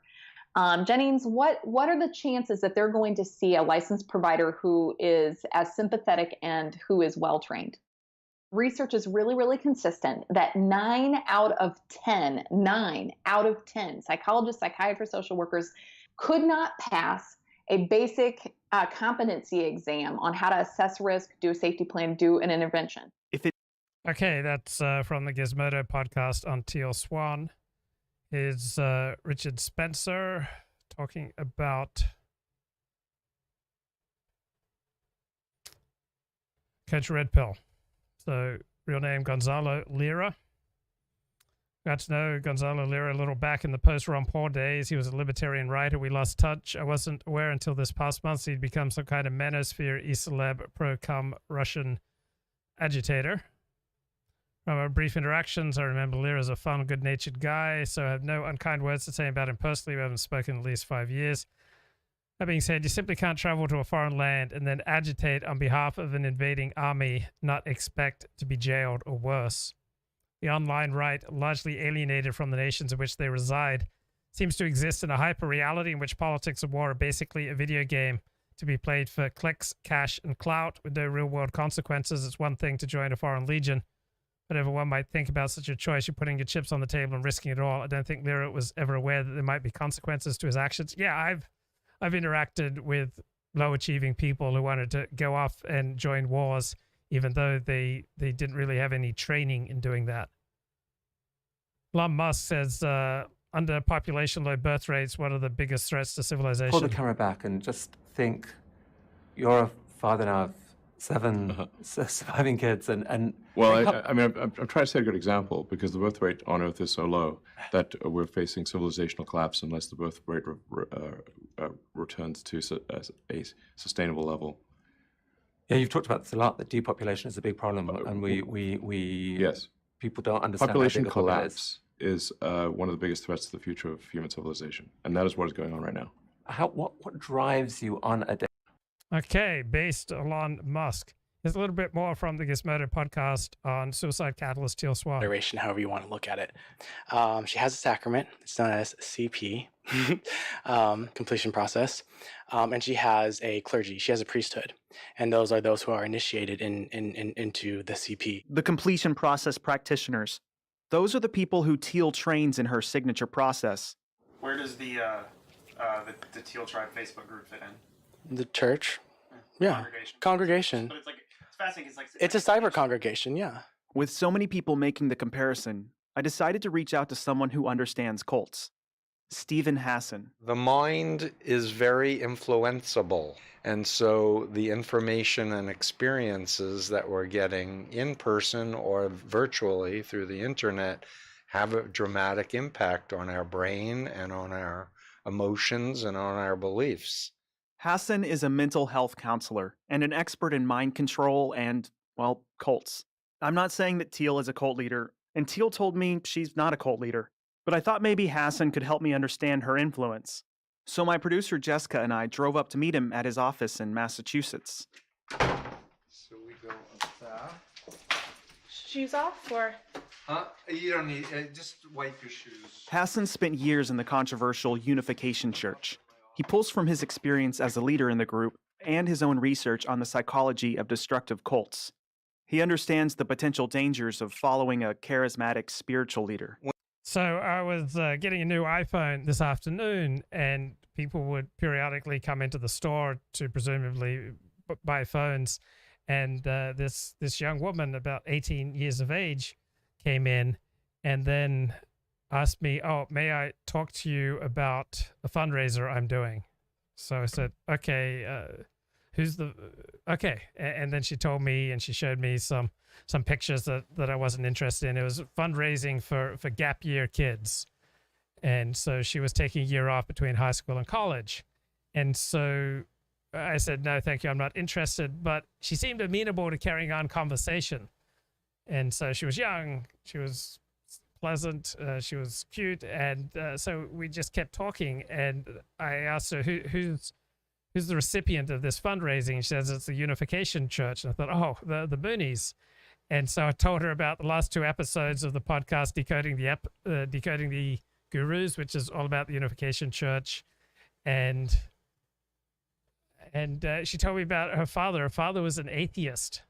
Jennings, what are the chances that they're going to see a licensed provider who is as sympathetic and who is well-trained? Research is really, really consistent that 9 out of 10 psychologists, psychiatrists, social workers could not pass a basic competency exam on how to assess risk, do a safety plan, do an intervention. Okay, that's from the Gizmodo podcast on Teal Swan. Is Richard Spencer talking about Coach Red Pill. So, real name Gonzalo Lira. Got to know Gonzalo Lira a little back in the post-Ron Paul days. He was a libertarian writer. We lost touch. I wasn't aware until this past month he'd become some kind of manosphere, e-celeb, pro-cum Russian agitator. From our brief interactions, I remember Lira as a fun, good-natured guy, so I have no unkind words to say about him personally. We haven't spoken in at least 5 years. That being said, you simply can't travel to a foreign land and then agitate on behalf of an invading army, not expect to be jailed or worse. The online right, largely alienated from the nations in which they reside, seems to exist in a hyper-reality in which politics and war are basically a video game to be played for clicks, cash, and clout with no real-world consequences. It's one thing to join a foreign legion. Whatever one might think about such a choice, you're putting your chips on the table and risking it all. I don't think Lira was ever aware that there might be consequences to his actions. Yeah, I've interacted with low-achieving people who wanted to go off and join wars, even though they didn't really have any training in doing that. Elon Musk says, under population low birth rates, what are the biggest threats to civilization? Pull the camera back and just think, you're a father now of 7 surviving kids, and well, I mean, I'm trying to set a good example because the birth rate on Earth is so low that we're facing civilizational collapse unless the birth rate returns to a sustainable level. Yeah, you've talked about this a lot. That depopulation is a big problem, and we yes, people don't understand. Population collapse is one of the biggest threats to the future of human civilization, and that is what is going on right now. What drives you on a day? Okay, based Elon Musk. Here's a little bit more from the Gizmodo podcast on suicide catalyst Teal Swan. Moderation, however you want to look at it. She has a sacrament. It's known as CP, completion process. And she has a clergy. She has a priesthood. And those are those who are initiated into the CP. The completion process practitioners. Those are the people who Teal trains in her signature process. Where does the the Teal Tribe Facebook group fit in? The church? Yeah. Congregation. But it's fascinating. It's a cyber congregation, yeah. With so many people making the comparison, I decided to reach out to someone who understands cults. Stephen Hassan. The mind is very influenceable, and so the information and experiences that we're getting in person or virtually through the internet have a dramatic impact on our brain and on our emotions and on our beliefs. Hassan is a mental health counselor and an expert in mind control and, well, cults. I'm not saying that Teal is a cult leader, and Teal told me she's not a cult leader, but I thought maybe Hassan could help me understand her influence. So my producer Jessica and I drove up to meet him at his office in Massachusetts. So we go up there. Shoes off, or? You don't need, just wipe your shoes. Hassan spent years in the controversial Unification Church. He pulls from his experience as a leader in the group and his own research on the psychology of destructive cults. He understands the potential dangers of following a charismatic spiritual leader. So I was getting a new iPhone this afternoon, and people would periodically come into the store to presumably buy phones. And this young woman, about 18 years of age, came in and then asked me, "Oh, may I talk to you about a fundraiser I'm doing?" So I said, "Okay, okay." And then she told me, and she showed me some pictures that I wasn't interested in. It was fundraising for gap year kids. And so she was taking a year off between high school and college. And so I said, "No, thank you, I'm not interested." But she seemed amenable to carrying on conversation. And so she was young, she was pleasant, she was cute. And so we just kept talking. And I asked her, who's the recipient of this fundraising? She says it's the Unification Church. And I thought, oh, the boonies. And so I told her about the last 2 episodes of the podcast, Decoding the Gurus, which is all about the Unification Church. And she told me about her father. Her father was an atheist.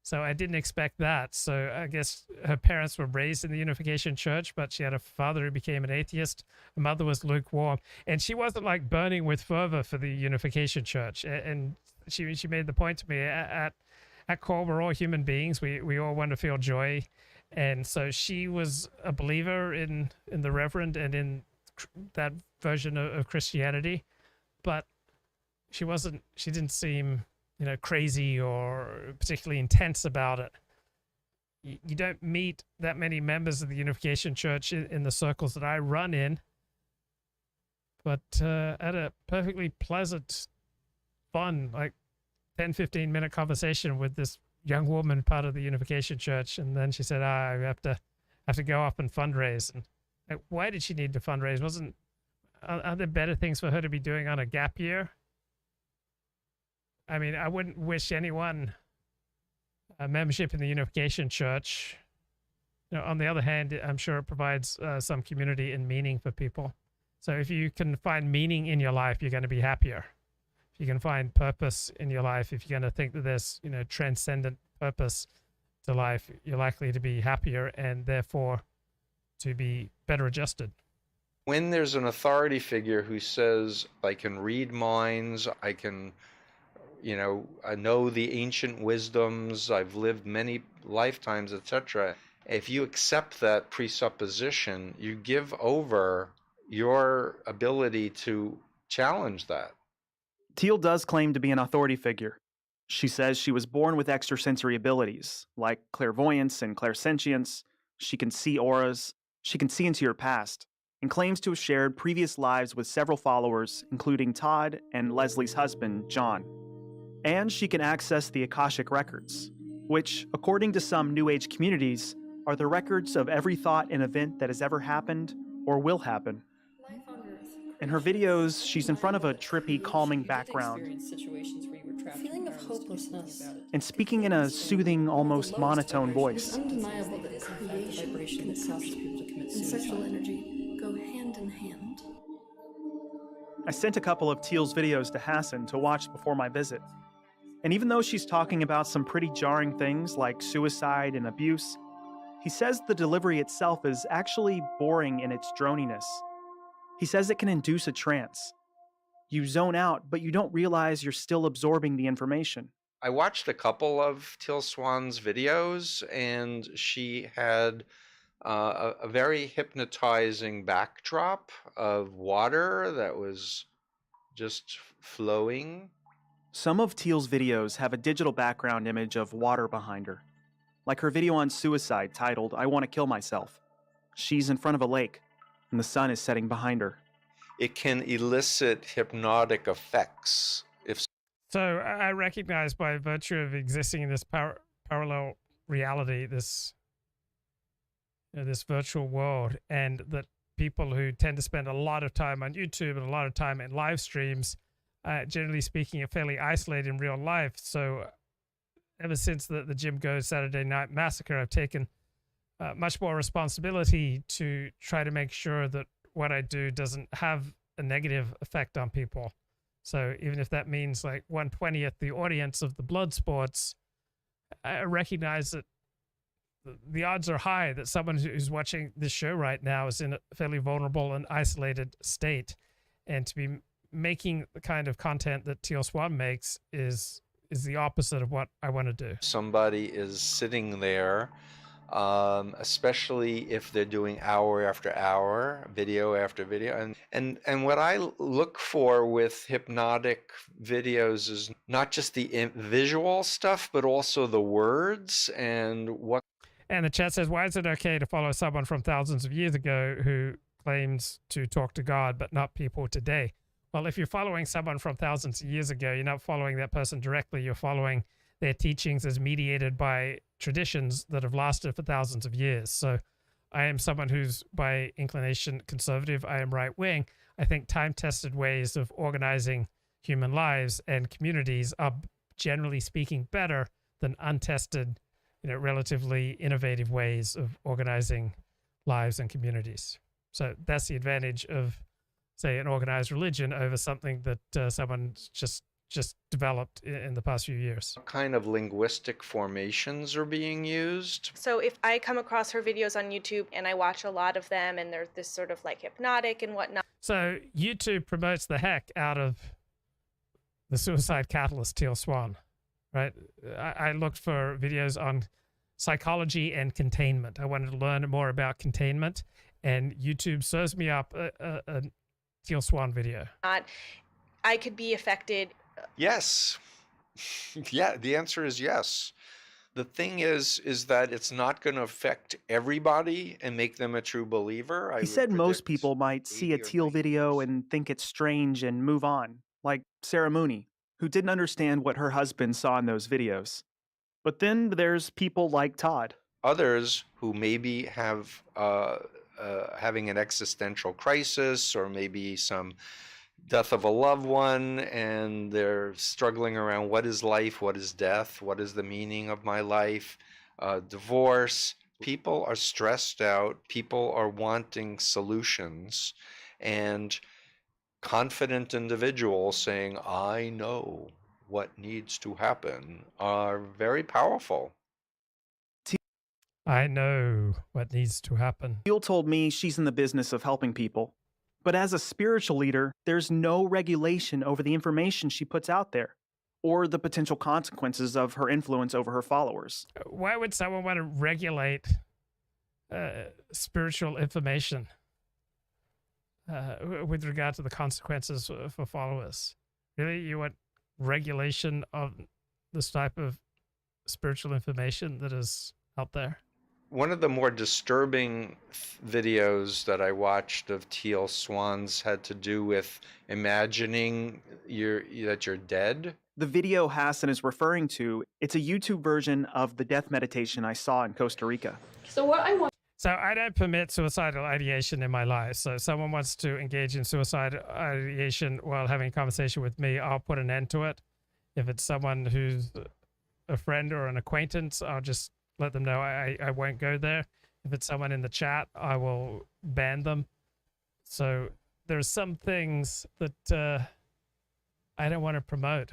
So I didn't expect that. So I guess her parents were raised in the Unification Church, but she had a father who became an atheist. Her mother was lukewarm. And she wasn't like burning with fervor for the Unification Church. And she made the point to me, at core, we're all human beings. We all want to feel joy. And so she was a believer in the Reverend and in that version of Christianity. But she didn't seem, crazy or particularly intense about it. You don't meet that many members of the Unification Church in the circles that I run in. But at a perfectly pleasant, fun, 10, 15-minute conversation with this young woman, part of the Unification Church. And then she said, I have to go up and fundraise. And why did she need to fundraise? Are there better things for her to be doing on a gap year? I mean, I wouldn't wish anyone a membership in the Unification Church. On the other hand, I'm sure it provides some community and meaning for people. So if you can find meaning in your life, you're going to be happier. If you can find purpose in your life, if you're going to think that there's, transcendent purpose to life, you're likely to be happier and therefore to be better adjusted. When there's an authority figure who says, I can read minds, I can, I know the ancient wisdoms, I've lived many lifetimes, etc. If you accept that presupposition, you give over your ability to challenge that. Teal does claim to be an authority figure. She says she was born with extrasensory abilities, like clairvoyance and clairsentience. She can see auras, she can see into your past, and claims to have shared previous lives with several followers, including Todd and Leslie's husband, John. And she can access the Akashic records, which, according to some New Age communities, are the records of every thought and event that has ever happened or will happen. In her videos, she's in front of a trippy, calming background feeling of hopelessness and speaking in a soothing, almost monotone voice. It's undeniable that creation, consumption, and sexual energy go hand in hand. I sent a couple of Teal's videos to Hassan to watch before my visit. And even though she's talking about some pretty jarring things like suicide and abuse, he says the delivery itself is actually boring in its droniness. He says it can induce a trance. You zone out, but you don't realize you're still absorbing the information. I watched a couple of Teal Swan's videos, and she had a very hypnotizing backdrop of water that was just flowing. Some of Teal's videos have a digital background image of water behind her, like her video on suicide titled, "I Want to Kill Myself." She's in front of a lake, and the sun is setting behind her. It can elicit hypnotic effects. So I recognize by virtue of existing in this parallel reality, this this virtual world, and that people who tend to spend a lot of time on YouTube and a lot of time in live streams, generally speaking, are fairly isolated in real life. So ever since the Jim Goes Saturday Night Massacre, I've taken much more responsibility to try to make sure that what I do doesn't have a negative effect on people. So even if that means like 1/20th the audience of the blood sports, I recognize that the odds are high that someone who's watching this show right now is in a fairly vulnerable and isolated state. And to be making the kind of content that Teal Swan makes is the opposite of what I want to do. Somebody is sitting there, especially if they're doing hour after hour, video after video. And what I look for with hypnotic videos is not just the visual stuff, but also the words and what. And the chat says, why is it okay to follow someone from thousands of years ago who claims to talk to God, but not people today? Well, if you're following someone from thousands of years ago, you're not following that person directly. You're following their teachings as mediated by traditions that have lasted for thousands of years. So I am someone who's by inclination conservative. I am right-wing. I think time-tested ways of organizing human lives and communities are, generally speaking, better than untested, relatively innovative ways of organizing lives and communities. So that's the advantage of, say, an organized religion over something that someone's just developed in the past few years. What kind of linguistic formations are being used? So if I come across her videos on YouTube and I watch a lot of them and they're this sort of like hypnotic and whatnot. So YouTube promotes the heck out of the suicide catalyst Teal Swan, right? I looked for videos on psychology and containment. I wanted to learn more about containment, and YouTube serves me up a Teal Swan video. I could be affected. Yes. Yeah, the answer is yes. The thing is that it's not going to affect everybody and make them a true believer. He said most people might see a Teal video and think it's strange and move on, like Sarah Mooney, who didn't understand what her husband saw in those videos. But then there's people like Todd. Others who maybe have having an existential crisis, or maybe some death of a loved one, and they're struggling around what is life, what is death, what is the meaning of my life, divorce. People are stressed out. People are wanting solutions, and confident individuals saying, I know what needs to happen, are very powerful. I know what needs to happen. Teal told me she's in the business of helping people. But as a spiritual leader, there's no regulation over the information she puts out there, or the potential consequences of her influence over her followers. Why would someone want to regulate spiritual information with regard to the consequences for followers? Really? You want regulation of this type of spiritual information that is out there? One of the more disturbing videos that I watched of Teal Swan's had to do with imagining that you're dead. The video Hassan is referring to, it's a YouTube version of the death meditation I saw in Costa Rica. So I don't permit suicidal ideation in my life. So if someone wants to engage in suicidal ideation while having a conversation with me, I'll put an end to it. If it's someone who's a friend or an acquaintance, I'll just let them know I won't go there. If it's someone in the chat, I will ban them. So there's some things that I don't want to promote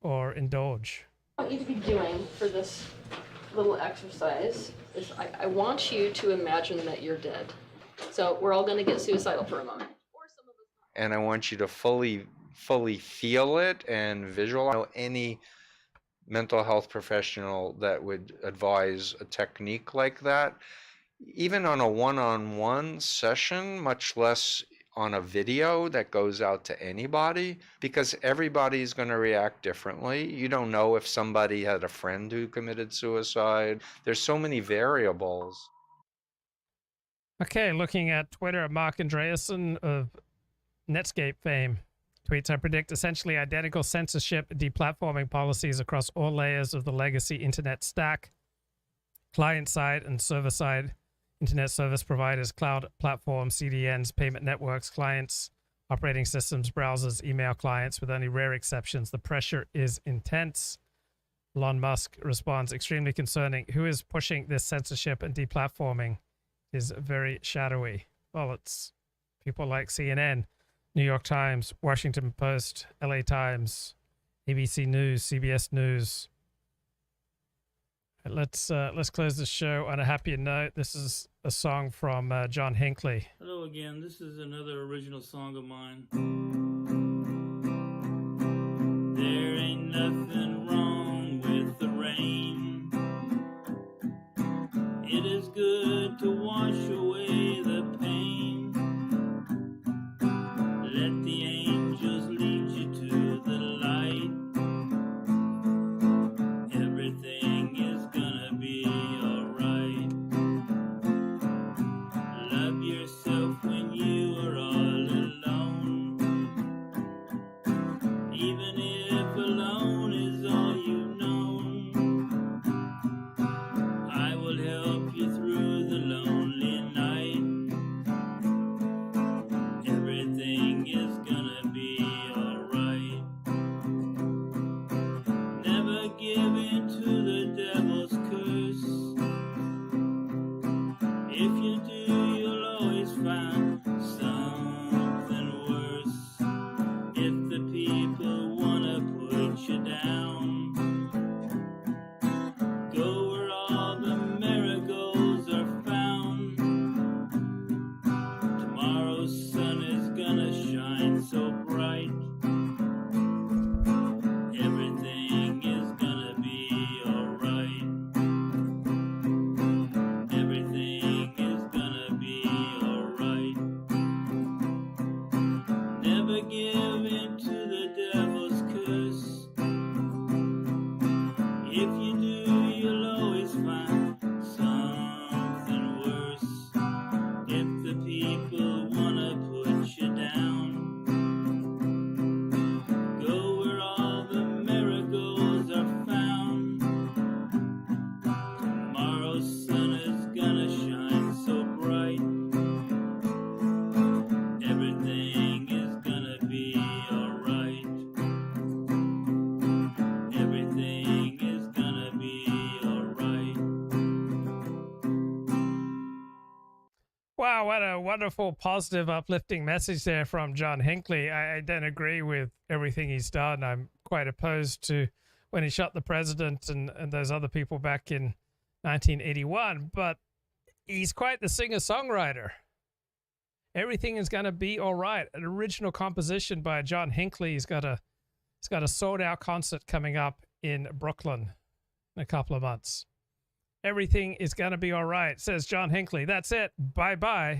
or indulge. What you need to be doing for this little exercise is I want you to imagine that you're dead. So we're all going to get suicidal for a moment. and I want you to fully feel it and visualize. Any mental health professional that would advise a technique like that, even on a one-on-one session, much less on a video that goes out to anybody, because everybody's going to react differently. You don't know if somebody had a friend who committed suicide. There's so many variables. Okay, looking at Twitter, Mark Andreessen of Netscape fame tweets, I predict essentially identical censorship deplatforming policies across all layers of the legacy internet stack, client-side and server-side internet service providers, cloud platforms, CDNs, payment networks, clients, operating systems, browsers, email clients, with only rare exceptions. The pressure is intense. Elon Musk responds, extremely concerning. Who is pushing this censorship and deplatforming is very shadowy. Well, it's people like CNN, New York Times, Washington Post, LA Times, ABC News, CBS News. Let's close the show on a happier note. This is a song from John Hinckley. Hello again. This is another original song of mine. There ain't nothing wrong with the rain. It is good to wash away the pain. Let the angels lead you to the light. Everything is gonna be alright. Love yourself when you are all alone. Even if alone is all you've known, I will help you through the lonely night. Everything is gonna be alright. Never give in to the devil's curse. If you do, you'll always find something worse. If the people wanna put you down, go where all the marigolds are found. Tomorrow's sun is gonna shine so bright. Everything is gonna be alright. Everything is gonna be alright. Never give in to the devil's curse. If you do, you'll always find something worse. If the people wanna put you down, go where all the marigolds are found. Tomorrow's sun is gonna shine so bright. Everything is gonna be alright. Everything is gonna be alright. Wow, what a wonderful, positive, uplifting message there from John Hinckley. I don't agree with everything he's done. I'm quite opposed to when he shot the president and those other people back in 1981, but he's quite the singer-songwriter. Everything is going to be all right. An original composition by John Hinckley. He's got a sold-out concert coming up in Brooklyn in a couple of months. Everything is going to be all right, says John Hinckley. That's it. Bye-bye.